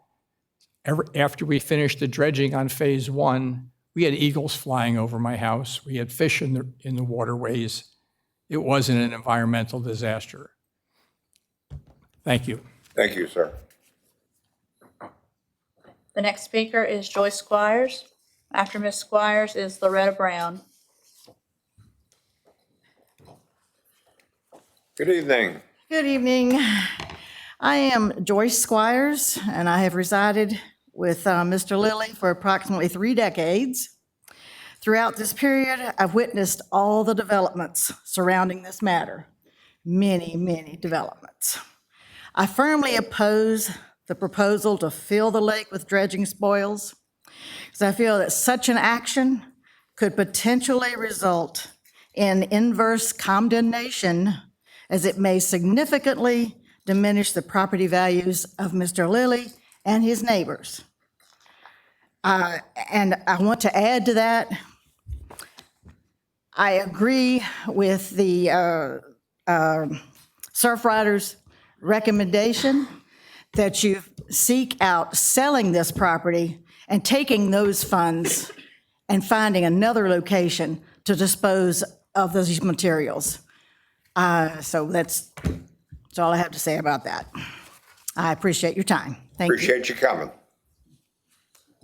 after we finished the dredging on phase 1, we had eagles flying over my house. We had fish in the waterways. It wasn't an environmental disaster. Thank you. Thank you, sir. The next speaker is Joyce Squires. After Ms. Squires is Loretta Brown. Good evening. Good evening. I am Joyce Squires, and I have resided with Mr. Lilly for approximately 3 decades. Throughout this period, I've witnessed all the developments surrounding this matter, many, many developments. I firmly oppose the proposal to fill the lake with dredging spoils, because I feel that such an action could potentially result in inverse condemnation, as it may significantly diminish the property values of Mr. Lilly and his neighbors. And I want to add to that, I agree with the Surfriders' recommendation that you seek out selling this property and taking those funds and finding another location to dispose of those materials. So that's all I have to say about that. I appreciate your time. Thank you. Appreciate you coming.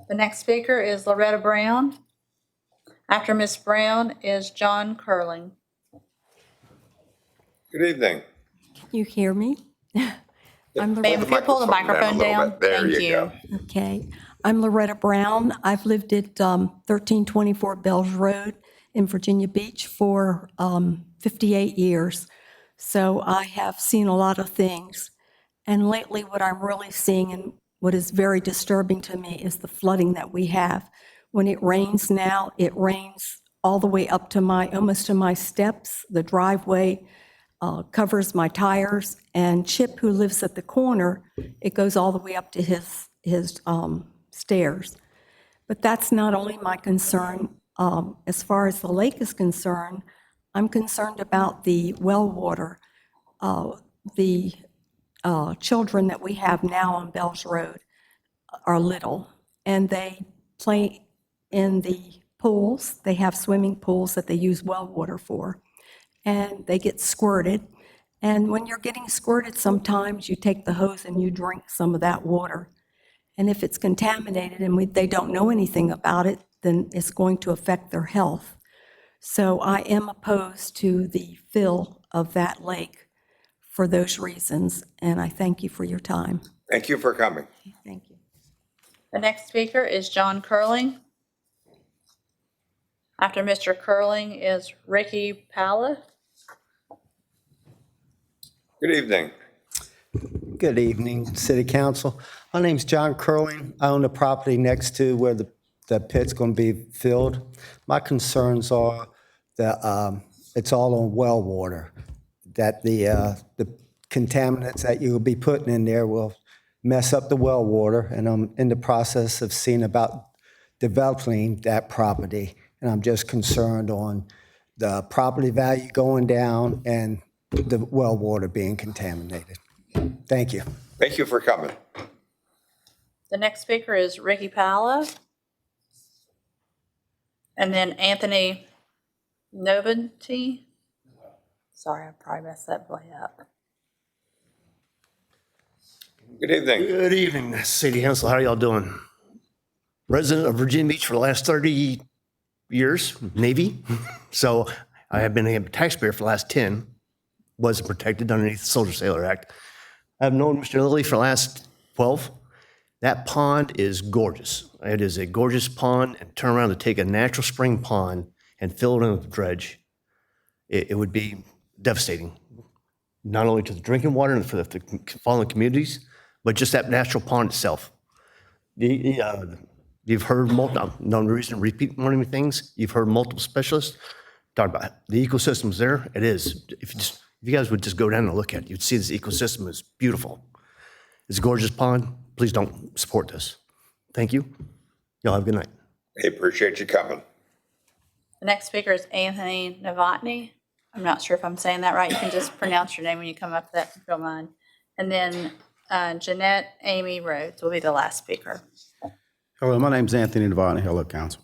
The next speaker is Loretta Brown. After Ms. Brown is John Curling. Good evening. Can you hear me? I'm Ma'am, if you pull the microphone down, There thank you you. go. Okay. I'm Loretta Brown. I've lived at 1324 Bells Road in Virginia Beach for 58 years. So I have seen a lot of things. And lately what I'm really seeing and what is very disturbing to me is the flooding that we have. When it rains now, it rains all the way up to almost to my steps. The driveway covers my tires, and Chip, who lives at the corner, it goes all the way up to his stairs. But that's not only my concern. As far as the lake is concerned, I'm concerned about the well water. The children that we have now on Bells Road are little, and they play in the pools. They have swimming pools that they use well water for, and they get squirted. And when you're getting squirted, sometimes you take the hose and you drink some of that water. And if it's contaminated and they don't know anything about it, then it's going to affect their health. So I am opposed to the fill of that lake for those reasons, and I thank you for your time. Thank you for coming. Thank you. The next speaker is John Curling. After Mr. Curling is Ricky Pala. Good evening. Good evening, City Council. My name's John Curling. I own the property next to where the pit's going to be filled. My concerns are that it's all on well water, that the contaminants that you'll be putting in there will mess up the well water, and I'm in the process of seeing about developing that property, and I'm just concerned on the property value going down and the well water being contaminated. Thank you. Thank you for coming. The next speaker is Ricky Pala. And then Anthony Noventy. Sorry, I probably messed that way up. Good evening. Good evening, City Council. How are y'all doing? Resident of Virginia Beach for the last 30 years, Navy. So I have been a taxpayer for the last 10. Wasn't protected underneath the Soldier Sailor Act. I've known Mr. Lilly for the last 12. That pond is gorgeous. It is a gorgeous pond, and turn around to take a natural spring pond and fill it in with dredge. It would be devastating, not only to the drinking water and for the following communities, but just that natural pond itself. You've heard no reason to repeat more many things. You've heard multiple specialists talk about it. The ecosystem's there. It is. If you guys would just go down and look at it, you'd see this ecosystem is beautiful. It's a gorgeous pond. Please don't support this. Thank you. Y'all have a good night. I appreciate you coming. The next speaker is Anthony Novotny. I'm not sure if I'm saying that right. You can just pronounce your name when you come up, that if you don't mind. And then Jeanette Amy Rhodes will be the last speaker. Hello, my name's Anthony Novotny. Hello, Council.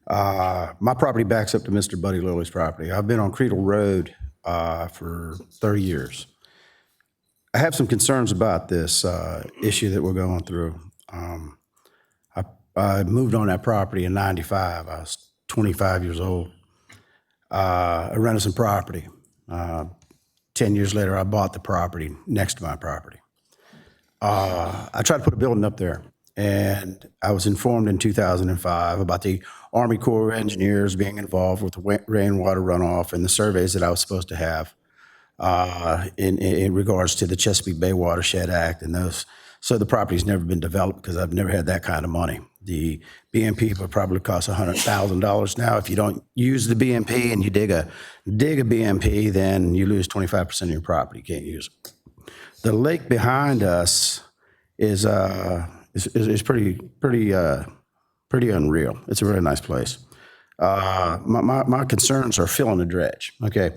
My property backs up to Mr. Buddy Lilly's property. I've been on Creedle Road for 30 years. I have some concerns about this issue that we're going through. I moved on that property in '95. I was 25 years old. I rented some property. 10 years later, I bought the property next to my property. I tried to put a building up there, and I was informed in 2005 about the Army Corps of Engineers being involved with the rainwater runoff and the surveys that I was supposed to have in regards to the Chesapeake Bay Watershed Act and those. So the property's never been developed because I've never had that kind of money. The BMP would probably cost $100,000 now. If you don't use the BMP and you dig a BMP, then you lose 25% of your property. You can't use it. The lake behind us is pretty unreal. It's a really nice place. My concerns are filling the dredge. Okay,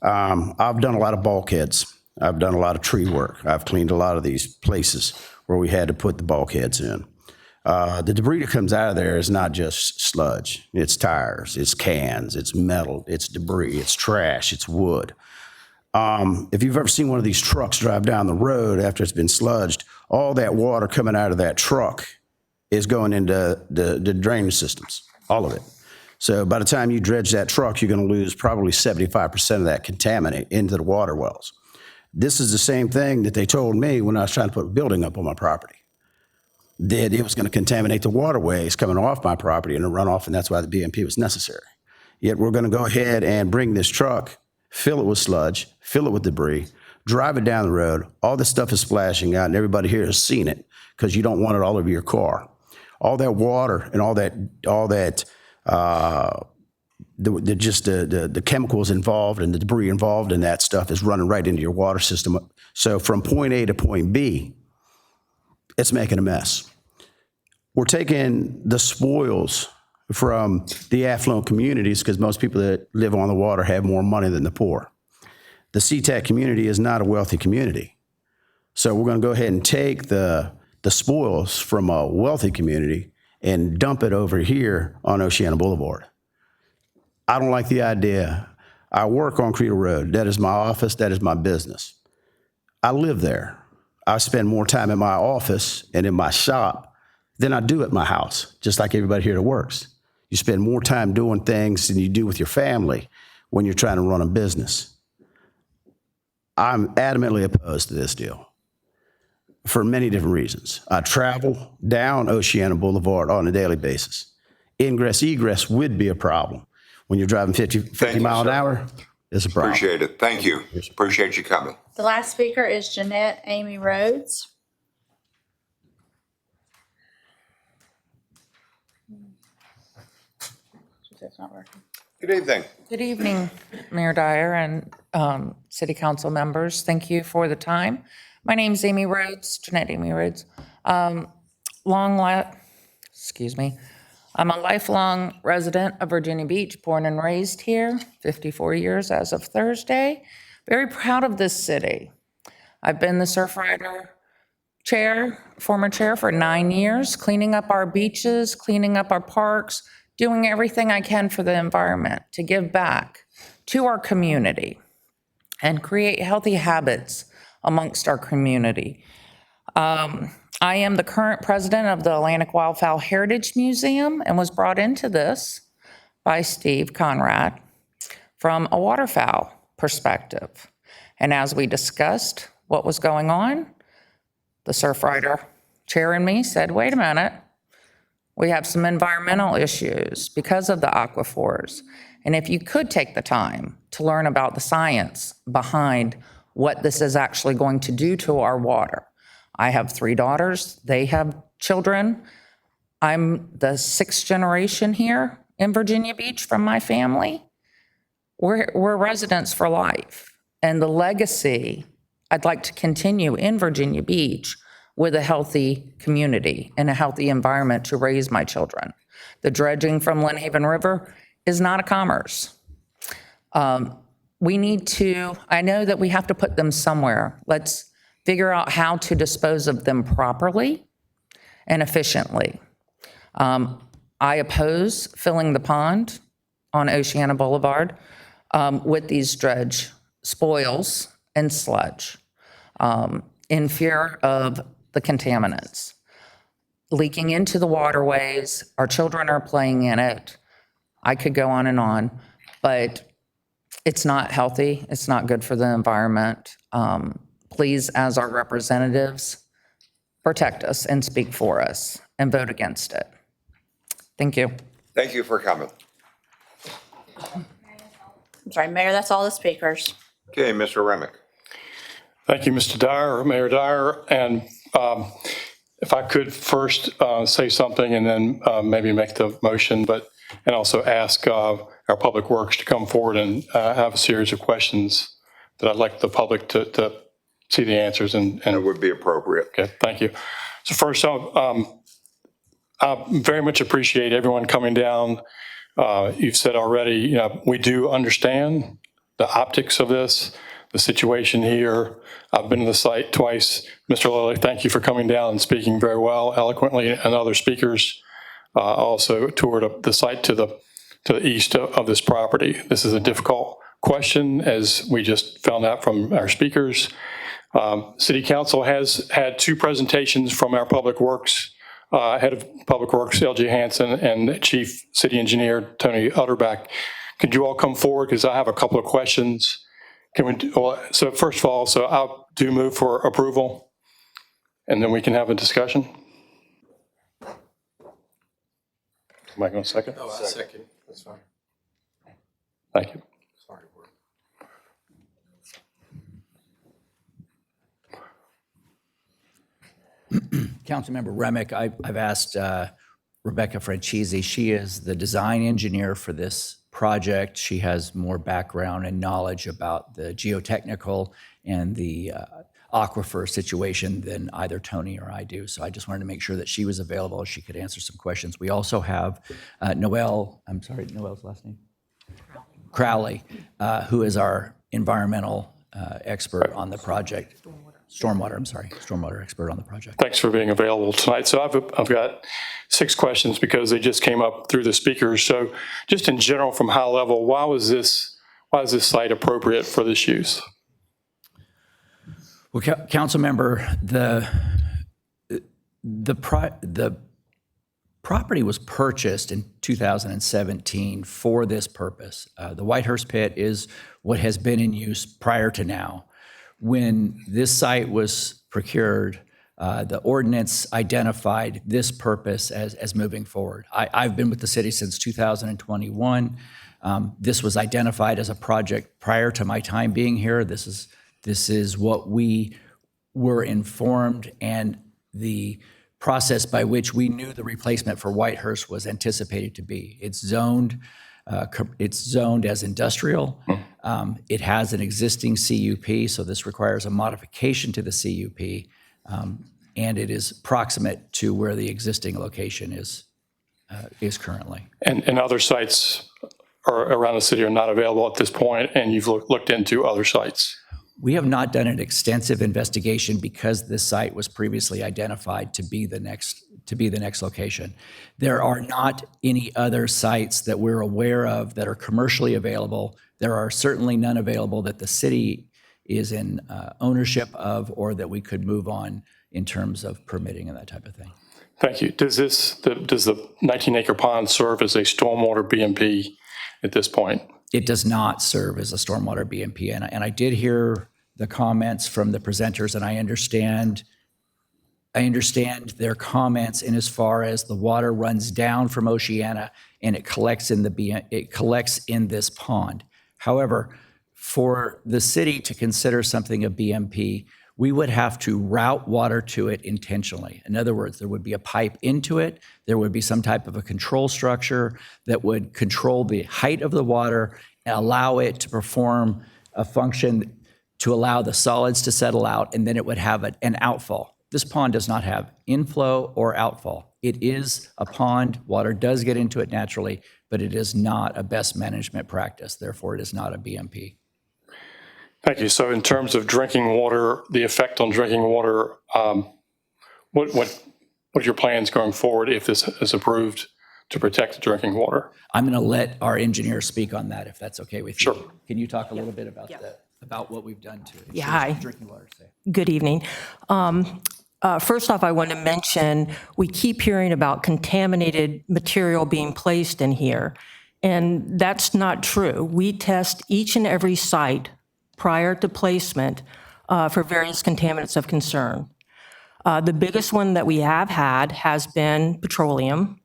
I've done a lot of bulkheads. I've done a lot of tree work. I've cleaned a lot of these places where we had to put the bulkheads in. The debris that comes out of there is not just sludge. It's tires, it's cans, it's metal, it's debris, it's trash, it's wood. If you've ever seen one of these trucks drive down the road after it's been sludged, all that water coming out of that truck is going into the drainage systems, all of it. So by the time you dredge that truck, you're going to lose probably 75% of that contaminant into the water wells. This is the same thing that they told me when I was trying to put a building up on my property. That it was going to contaminate the waterways coming off my property and the runoff, and that's why the BMP was necessary. Yet we're going to go ahead and bring this truck, fill it with sludge, fill it with debris, drive it down the road. All this stuff is splashing out, and everybody here has seen it because you don't want it all over your car. All that water and all that the chemicals involved and the debris involved in that stuff is running right into your water system. So from point A to point B, it's making a mess. We're taking the spoils from the affluent communities because most people that live on the water have more money than the poor. The SeaTac community is not a wealthy community. So we're going to go ahead and take the spoils from a wealthy community and dump it over here on Oceana Boulevard. I don't like the idea. I work on Creedle Road. That is my office. That is my business. I live there. I spend more time in my office and in my shop than I do at my house, just like everybody here that works. You spend more time doing things than you do with your family when you're trying to run a business. I'm adamantly opposed to this deal for many different reasons. I travel down Oceana Boulevard on a daily basis. Ingress, egress would be a problem. when you're driving 50 you, mile an sir. hour, it's a problem. Appreciate it. Thank you. Appreciate you coming. The last speaker is Jeanette Amy Rhodes. It's not working. Good evening. Good evening, Mayor Dyer and city council members. Thank you for the time. My name's Amy Rhodes, Jeanette Amy Rhodes. Excuse me. I'm a lifelong resident of Virginia Beach, born and raised here, 54 years as of Thursday. Very proud of this city. I've been the Surfrider former chair for 9 years, cleaning up our beaches, cleaning up our parks, doing everything I can for the environment to give back to our community and create healthy habits amongst our community. I am the current president of the Atlantic Wildfowl Heritage Museum and was brought into this by Steve Conrad from a waterfowl perspective. And as we discussed what was going on, the Surfrider chair and me said, wait a minute, we have some environmental issues because of the aquifers. And if you could take the time to learn about the science behind what this is actually going to do to our water. I have 3 daughters. They have children. I'm the 6th generation here in Virginia Beach from my family. We're residents for life. And the legacy I'd like to continue in Virginia Beach with a healthy community and a healthy environment to raise my children. The dredging from Lynn Haven River is not a commerce. We need to, I know that we have to put them somewhere. Let's figure out how to dispose of them properly and efficiently. I oppose filling the pond on Oceana Boulevard with these dredge spoils and sludge in fear of the contaminants leaking into the waterways. Our children are playing in it. I could go on, but it's not healthy. It's not good for the environment. Please, as our representatives, protect us and speak for us and vote against it. Thank you. Thank you for coming. I'm sorry, Mayor, that's all the speakers. Okay, Mr. Remick. Thank you, Mr. Dyer, Mayor Dyer. And if I could first say something and then maybe make the motion, and also ask our Public Works to come forward and have a series of questions that I'd like the public to see the answers. And it would be appropriate. Okay, thank you. So first, I very much appreciate everyone coming down. You've said already, we do understand the optics of this, the situation here. I've been to the site twice. Mr. Lilly, thank you for coming down and speaking very well, eloquently, and other speakers also toured the site to the east of this property. This is a difficult question, as we just found out from our speakers. City Council has had 2 presentations from our Public Works, Head of Public Works, LG Hansen, and Chief City Engineer, Tony Utterback. Could you all come forward? Because I have a couple of questions. Can we do, well, so first of all, so I'll move for approval, and then we can have a discussion. Am I going to second? Oh, I second. That's fine. Thank you. Sorry. Councilmember Remick, I've asked Rebecca Franchisi. She is the design engineer for this project. She has more background and knowledge about the geotechnical and the aquifer situation than either Tony or I do. So I just wanted to make sure that she was available. She could answer some questions. We also have Noel's last name? Crowley, who is our environmental expert on the project. Stormwater expert on the project. Thanks for being available tonight. So I've got 6 questions because they just came up through the speakers. So just in general, from high level, why is this site appropriate for this use? Well, council member, the property was purchased in 2017 for this purpose. The Whitehurst Pit is what has been in use prior to now. When this site was procured, the ordinance identified this purpose as moving forward. I've been with the city since 2021. This was identified as a project prior to my time being here. This is what we were informed, and the process by which we knew the replacement for Whitehurst was anticipated to be. It's zoned as industrial. It has an existing CUP, so this requires a modification to the CUP, and it is proximate to where the existing location is currently. And other sites around the city are not available at this point, and you've looked into other sites? We have not done an extensive investigation because this site was previously identified to be the next location. There are not any other sites that we're aware of that are commercially available. There are certainly none available that the city is in ownership of or that we could move on in terms of permitting and that type of thing. Thank you. Does the 19-acre pond serve as a stormwater BMP at this point? It does not serve as a stormwater BMP, and I did hear the comments from the presenters, and I understand their comments in as far as the water runs down from Oceana and it collects in this pond. However, for the city to consider something a BMP, we would have to route water to it intentionally. In other words, there would be a pipe into it. There would be some type of a control structure that would control the height of the water and allow it to perform a function to allow the solids to settle out, and then it would have an outfall. This pond does not have inflow or outfall. It is a pond. Water does get into it naturally, but it is not a best management practice. Therefore, it is not a BMP. Thank you. So in terms of drinking water, the effect on drinking water, what are your plans going forward if this is approved to protect the drinking water? I'm going to let our engineer speak on that, if that's okay with you. Sure. Can you talk a little bit about about what we've done to ensure Hi. drinking water safe? Good evening. First off, I want to mention, we keep hearing about contaminated material being placed in here, and that's not true. We test each and every site prior to placement for various contaminants of concern. The biggest one that we have had has been petroleum,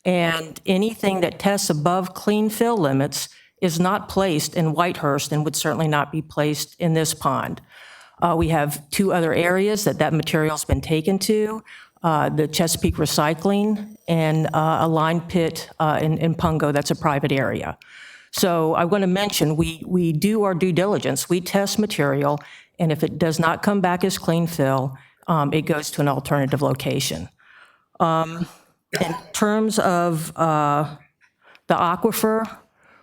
and anything that tests above clean fill limits is not placed in Whitehurst and would certainly not be placed in this pond. We have two other areas that material's been taken to, the Chesapeake Recycling and a line pit in Pungo that's a private area. So I want to mention, we do our due diligence. We test material, and if it does not come back as clean fill, it goes to an alternative location. In terms of the aquifer,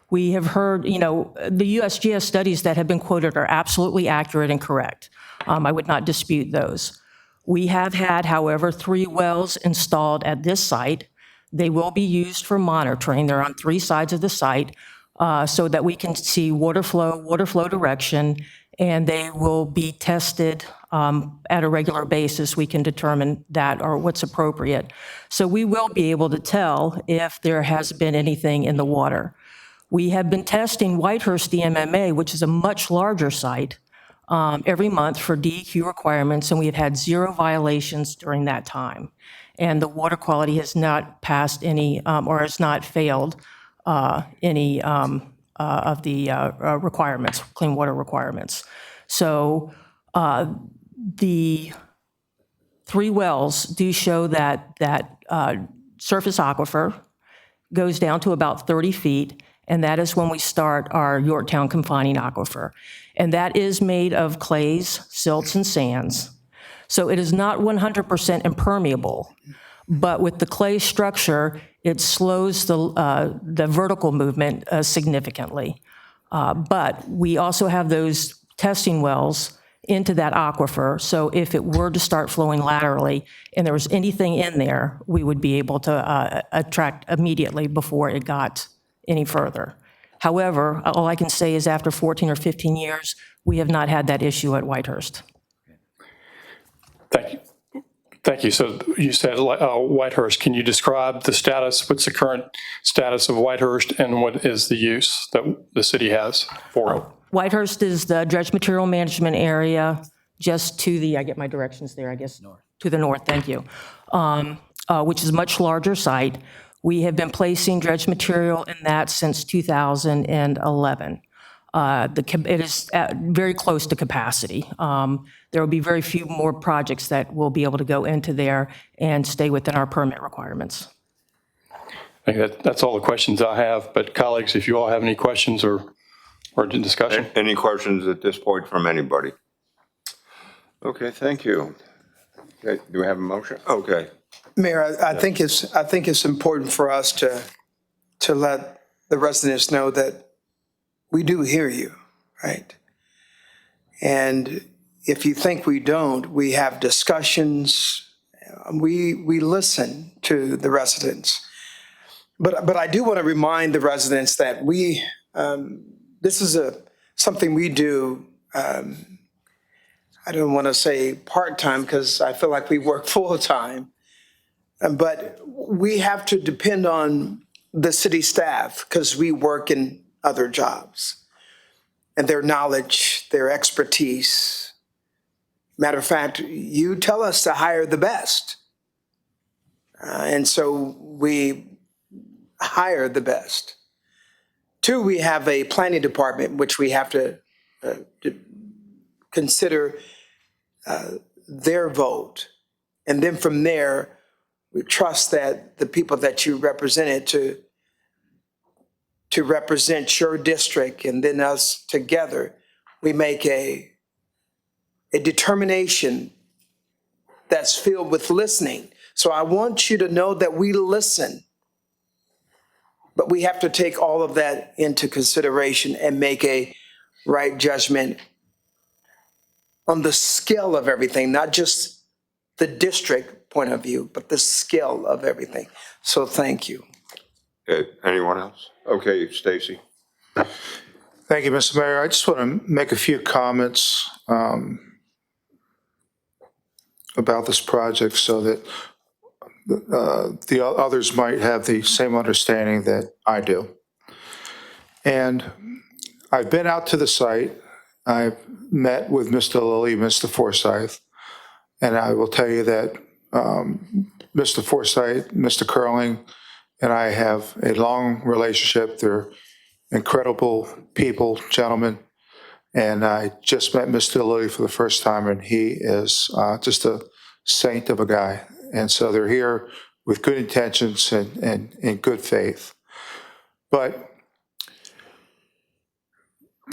we have heard, the USGS studies that have been quoted are absolutely accurate and correct. I would not dispute those. We have had, however, 3 wells installed at this site. They will be used for monitoring. They're on 3 sides of the site so that we can see water flow direction, and they will be tested at a regular basis. We can determine that or what's appropriate. So we will be able to tell if there has been anything in the water. We have been testing Whitehurst DMMA, which is a much larger site, every month for DEQ requirements, and we have had 0 violations during that time. And the water quality has not passed any, or has not failed any of the requirements, clean water requirements. So the 3 wells do show that surface aquifer goes down to about 30 feet, and that is when we start our Yorktown confining aquifer. And that is made of clays, silts, and sands. So it is not 100% impermeable, but with the clay structure, it slows the vertical movement significantly. But we also have those testing wells into that aquifer, so if it were to start flowing laterally and there was anything in there, we would be able to attract immediately before it got any further. However, all I can say is after 14 or 15 years, we have not had that issue at Whitehurst. Thank you. Thank you. So you said Whitehurst. Can you describe the status? What's the current status of Whitehurst, and what is the use that the city has for it? Whitehurst is the dredge material management area just to the, I get my directions there, I guess, north. To the north, thank you, which is a much larger site. We have been placing dredge material in that since 2011. It is very close to capacity. There will be very few more projects that will be able to go into there and stay within our permit requirements. I think that's all the questions I have, but colleagues, if you all have any questions or discussion. Any questions at this point from anybody? Okay, thank you. Okay, do we have a motion? Okay. Mayor, I think it's important for us to let the residents know that we do hear you, right? And if you think we don't, we have discussions. We listen to the residents. But I do want to remind the residents that this is something we do. I don't want to say part-time because I feel like we work full-time. But we have to depend on the city staff because we work in other jobs and their knowledge, their expertise. Matter of fact, you tell us to hire the best. And so we hire the best. Two, we have a planning department, which we have to consider their vote. And then from there, we trust that the people that you represented to represent your district, and then us together, we make a determination that's filled with listening. So I want you to know that we listen, but we have to take all of that into consideration and make a right judgment on the scale of everything, not just the district point of view, but the scale of everything. So thank you. Anyone else? Okay, Stacy. Thank you, Mr. Mayor. I just want to make a few comments about this project so that the others might have the same understanding that I do. And I've been out to the site. I've met with Mr. Lilly, Mr. Forsyth, and I will tell you that Mr. Forsyth, Mr. Curling, and I have a long relationship. They're incredible people, gentlemen. And I just met Mr. Lilly for the first time, and he is just a saint of a guy. And so they're here with good intentions and in good faith. But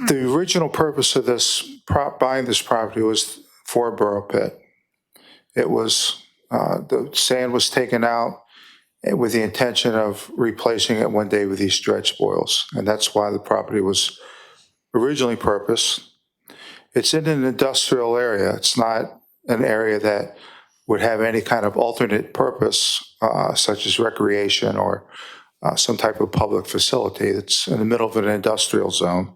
the original purpose of buying this property was for a borough pit. It was, the sand was taken out with the intention of replacing it one day with these dredge spoils. And that's why the property was originally purposed. It's in an industrial area. It's not an area that would have any kind of alternate purpose, such as recreation or some type of public facility. It's in the middle of an industrial zone.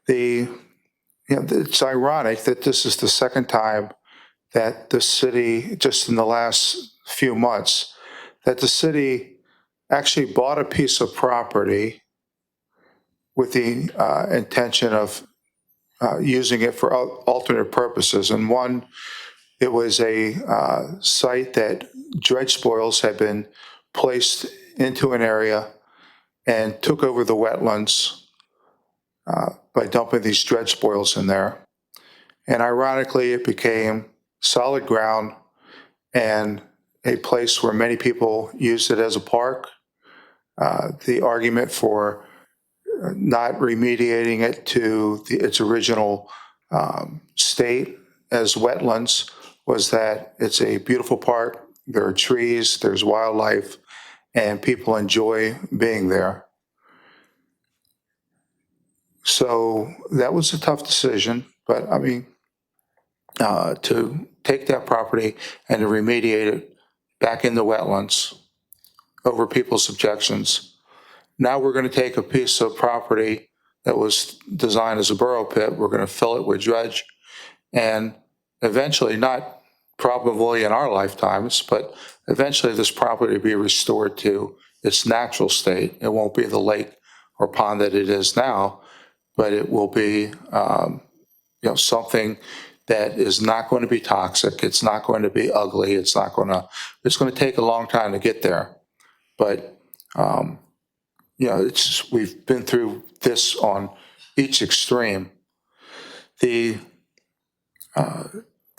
It's ironic that this is the second time that the city, just in the last few months, that the city actually bought a piece of property with the intention of using it for alternate purposes. And one, it was a site that dredge spoils had been placed into an area and took over the wetlands by dumping these dredge spoils in there. And ironically, it became solid ground and a place where many people used it as a park. The argument for not remediating it to its original state as wetlands was that it's a beautiful park. There are trees, there's wildlife, and people enjoy being there. So that was a tough decision, but I mean, to take that property and to remediate it back in the wetlands over people's objections. Now we're going to take a piece of property that was designed as a borough pit. We're going to fill it with dredge and eventually, not probably in our lifetimes, but eventually this property will be restored to its natural state. It won't be the lake or pond that it is now, but it will be something that is not going to be toxic. It's not going to be ugly. It's going to take a long time to get there. But, we've been through this on each extreme. The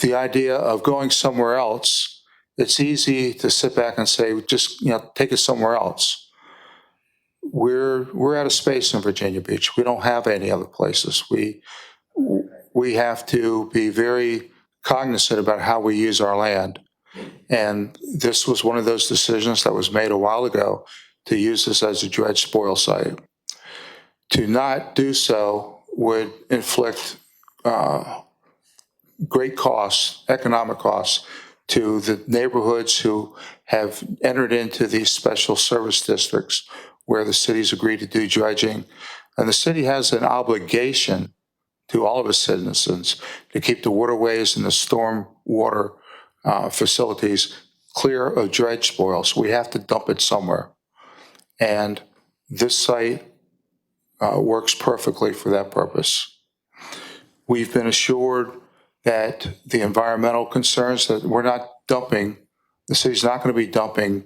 idea of going somewhere else, it's easy to sit back and say, just, take it somewhere else. We're out of space in Virginia Beach. We don't have any other places. We have to be very cognizant about how we use our land. And this was one of those decisions that was made a while ago to use this as a dredge spoil site. To not do so would inflict great costs, economic costs, to the neighborhoods who have entered into these special service districts where the city's agreed to do dredging. And the city has an obligation to all of its citizens to keep the waterways and the storm water facilities clear of dredge spoils. We have to dump it somewhere. And this site works perfectly for that purpose. We've been assured that the environmental concerns, that we're not dumping, the city's not going to be dumping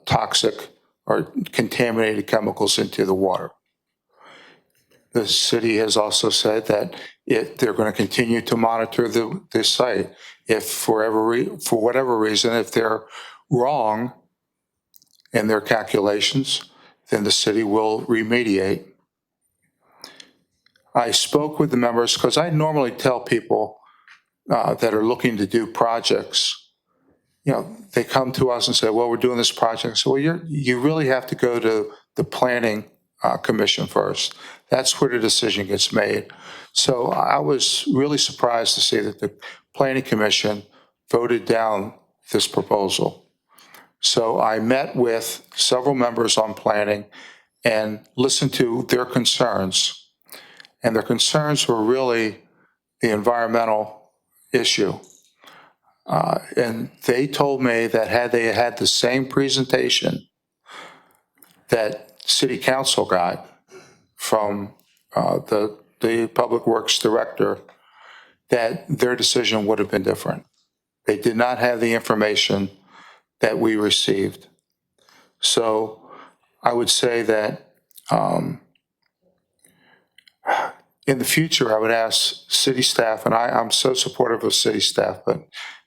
toxic or contaminated chemicals into the water. The city has also said that they're going to continue to monitor this site. If for whatever reason, if they're wrong in their calculations, then the city will remediate. I spoke with the members because I normally tell people that are looking to do projects, they come to us and say, well, we're doing this project. So, well, you really have to go to the planning commission first. That's where the decision gets made. So I was really surprised to see that the planning commission voted down this proposal. So I met with several members on planning and listened to their concerns. And their concerns were really the environmental issue. And they told me that had they had the same presentation that City Council got from the Public Works Director, that their decision would have been different. They did not have the information that we received. So I would say that in the future, I would ask city staff, and I'm so supportive of city staff, but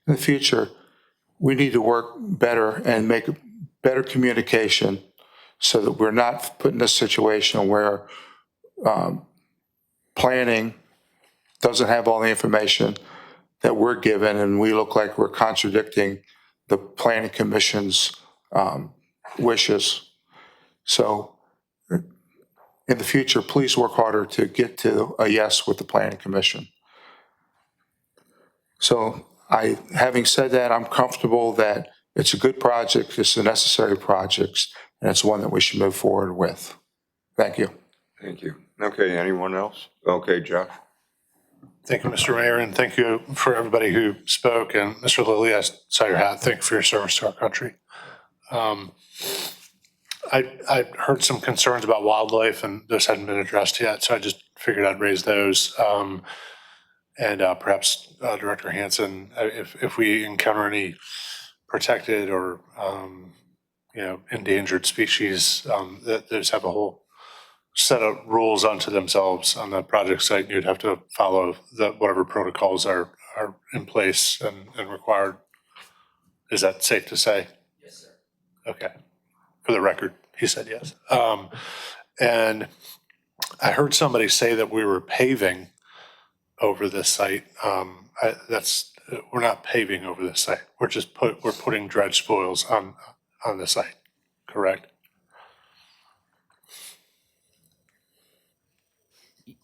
in the future, we need to work better and make better communication so that we're not put in a situation where planning doesn't have all the information that we're given and we look like we're contradicting the planning commission's wishes. So in the future, please work harder to get to a yes with the planning commission. So having said that, I'm comfortable that it's a good project, it's a necessary project, and it's one that we should move forward with. Thank you. Thank you. Okay, anyone else? Okay, Josh. Thank you, Mr. Mayor, and thank you for everybody who spoke. And Mr. Lilly, I saw your hat. Thank you for your service to our country. I heard some concerns about wildlife, and those hadn't been addressed yet, so I just figured I'd raise those. And perhaps Director Hansen, if we encounter any protected or endangered species that just have a whole set of rules unto themselves on the project site, you'd have to follow whatever protocols are in place and required. Is that safe to say? Yes, sir. Okay. For the record, he said yes. And I heard somebody say that we were paving over this site. We're not paving over this site. We're just putting dredge spoils on the site, correct?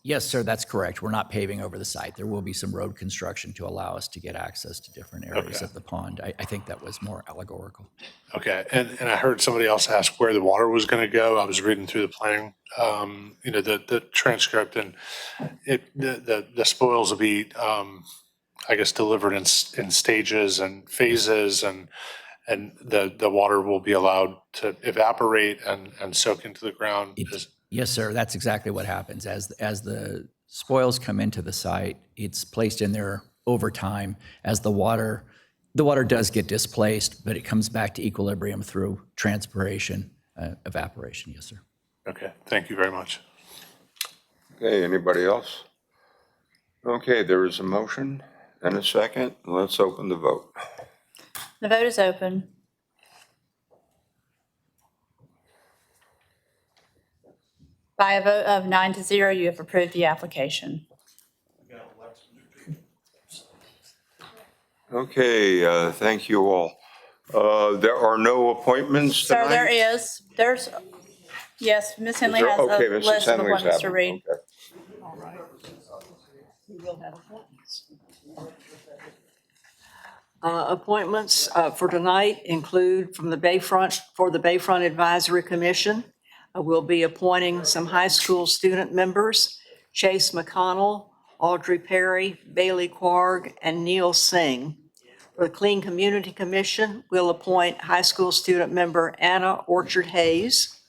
Yes, sir, that's correct. We're not paving over the site. There will be some road construction to allow us to get access to different areas of the pond. I think that was more allegorical. Okay, and I heard somebody else ask where the water was going to go. I was reading through the planning, the transcript, and the spoils will be, I guess, delivered in stages and phases, and the water will be allowed to evaporate and soak into the ground. Yes, sir, that's exactly what happens. As the spoils come into the site, it's placed in there over time. As the water the water does get displaced, but it comes back to equilibrium through transpiration, evaporation. Yes, sir. Okay, thank you very much. Okay, anybody else? Okay, there is a motion and a second. Let's open the vote. The vote is open. By a vote of 9-0, you have approved the application. Okay, thank you all. There are no appointments tonight? Sir, there is. Yes, Ms. Henley Is there- has okay, a Mrs. list of Henley's appointments to having- read. okay. Appointments for tonight include for the Bayfront Advisory Commission. We'll be appointing some high school student members, Chase McConnell, Audrey Perry, Bailey Quarg, and Neil Singh. For the Clean Community Commission, we'll appoint high school student member Anna Orchard Hayes.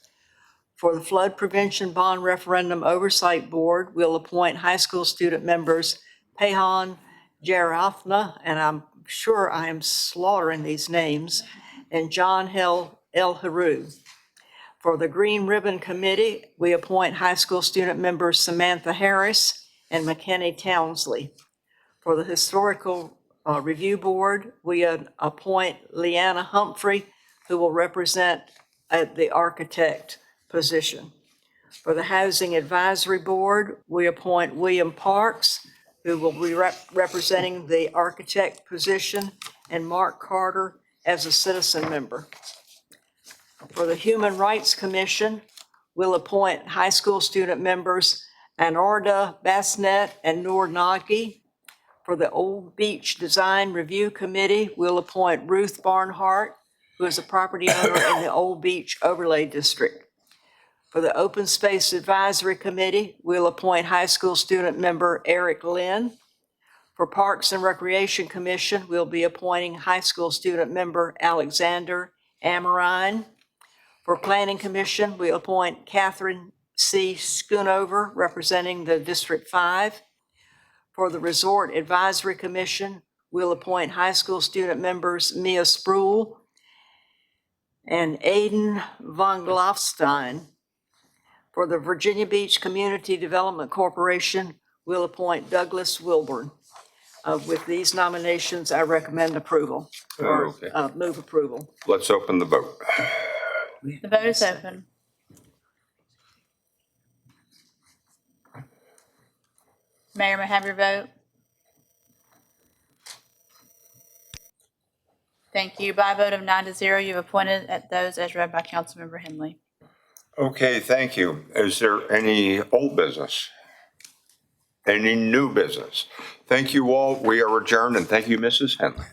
For the Flood Prevention Bond Referendum Oversight Board, we'll appoint high school student members Pehan Jarafna, and I'm sure I am slaughtering these names, and John El Haru. For the Green Ribbon Committee, we appoint high school student members Samantha Harris and McKinney Townsley. For the Historical Review Board, we appoint Leanna Humphrey, who will represent the architect position. For the Housing Advisory Board, we appoint William Parks, who will be representing the architect position, and Mark Carter as a citizen member. For the Human Rights Commission, we'll appoint high school student members Anarda Basnet and Noor Nagy. For the Old Beach Design Review Committee, we'll appoint Ruth Barnhart, who is a property owner in the Old Beach Overlay District. For the Open Space Advisory Committee, we'll appoint high school student member Eric Lynn. For Parks and Recreation Commission, we'll be appointing high school student member Alexander Amarine. For Planning Commission, we appoint Catherine C. Schoonover, representing the District 5. For the Resort Advisory Commission, we'll appoint high school student members Mia Spruill and Aiden von Glofstein. For the Virginia Beach Community Development Corporation, we'll appoint Douglas Wilburn. With these nominations, I recommend approval, or Okay. move approval. Let's open the vote. The vote is open. Mayor, may I have your vote? Thank you. By a vote of 9-0, you've appointed those as read by Councilmember Henley. Okay, thank you. Is there any old business? Any new business? Thank you all. We are adjourned, and thank you, Mrs. Henley.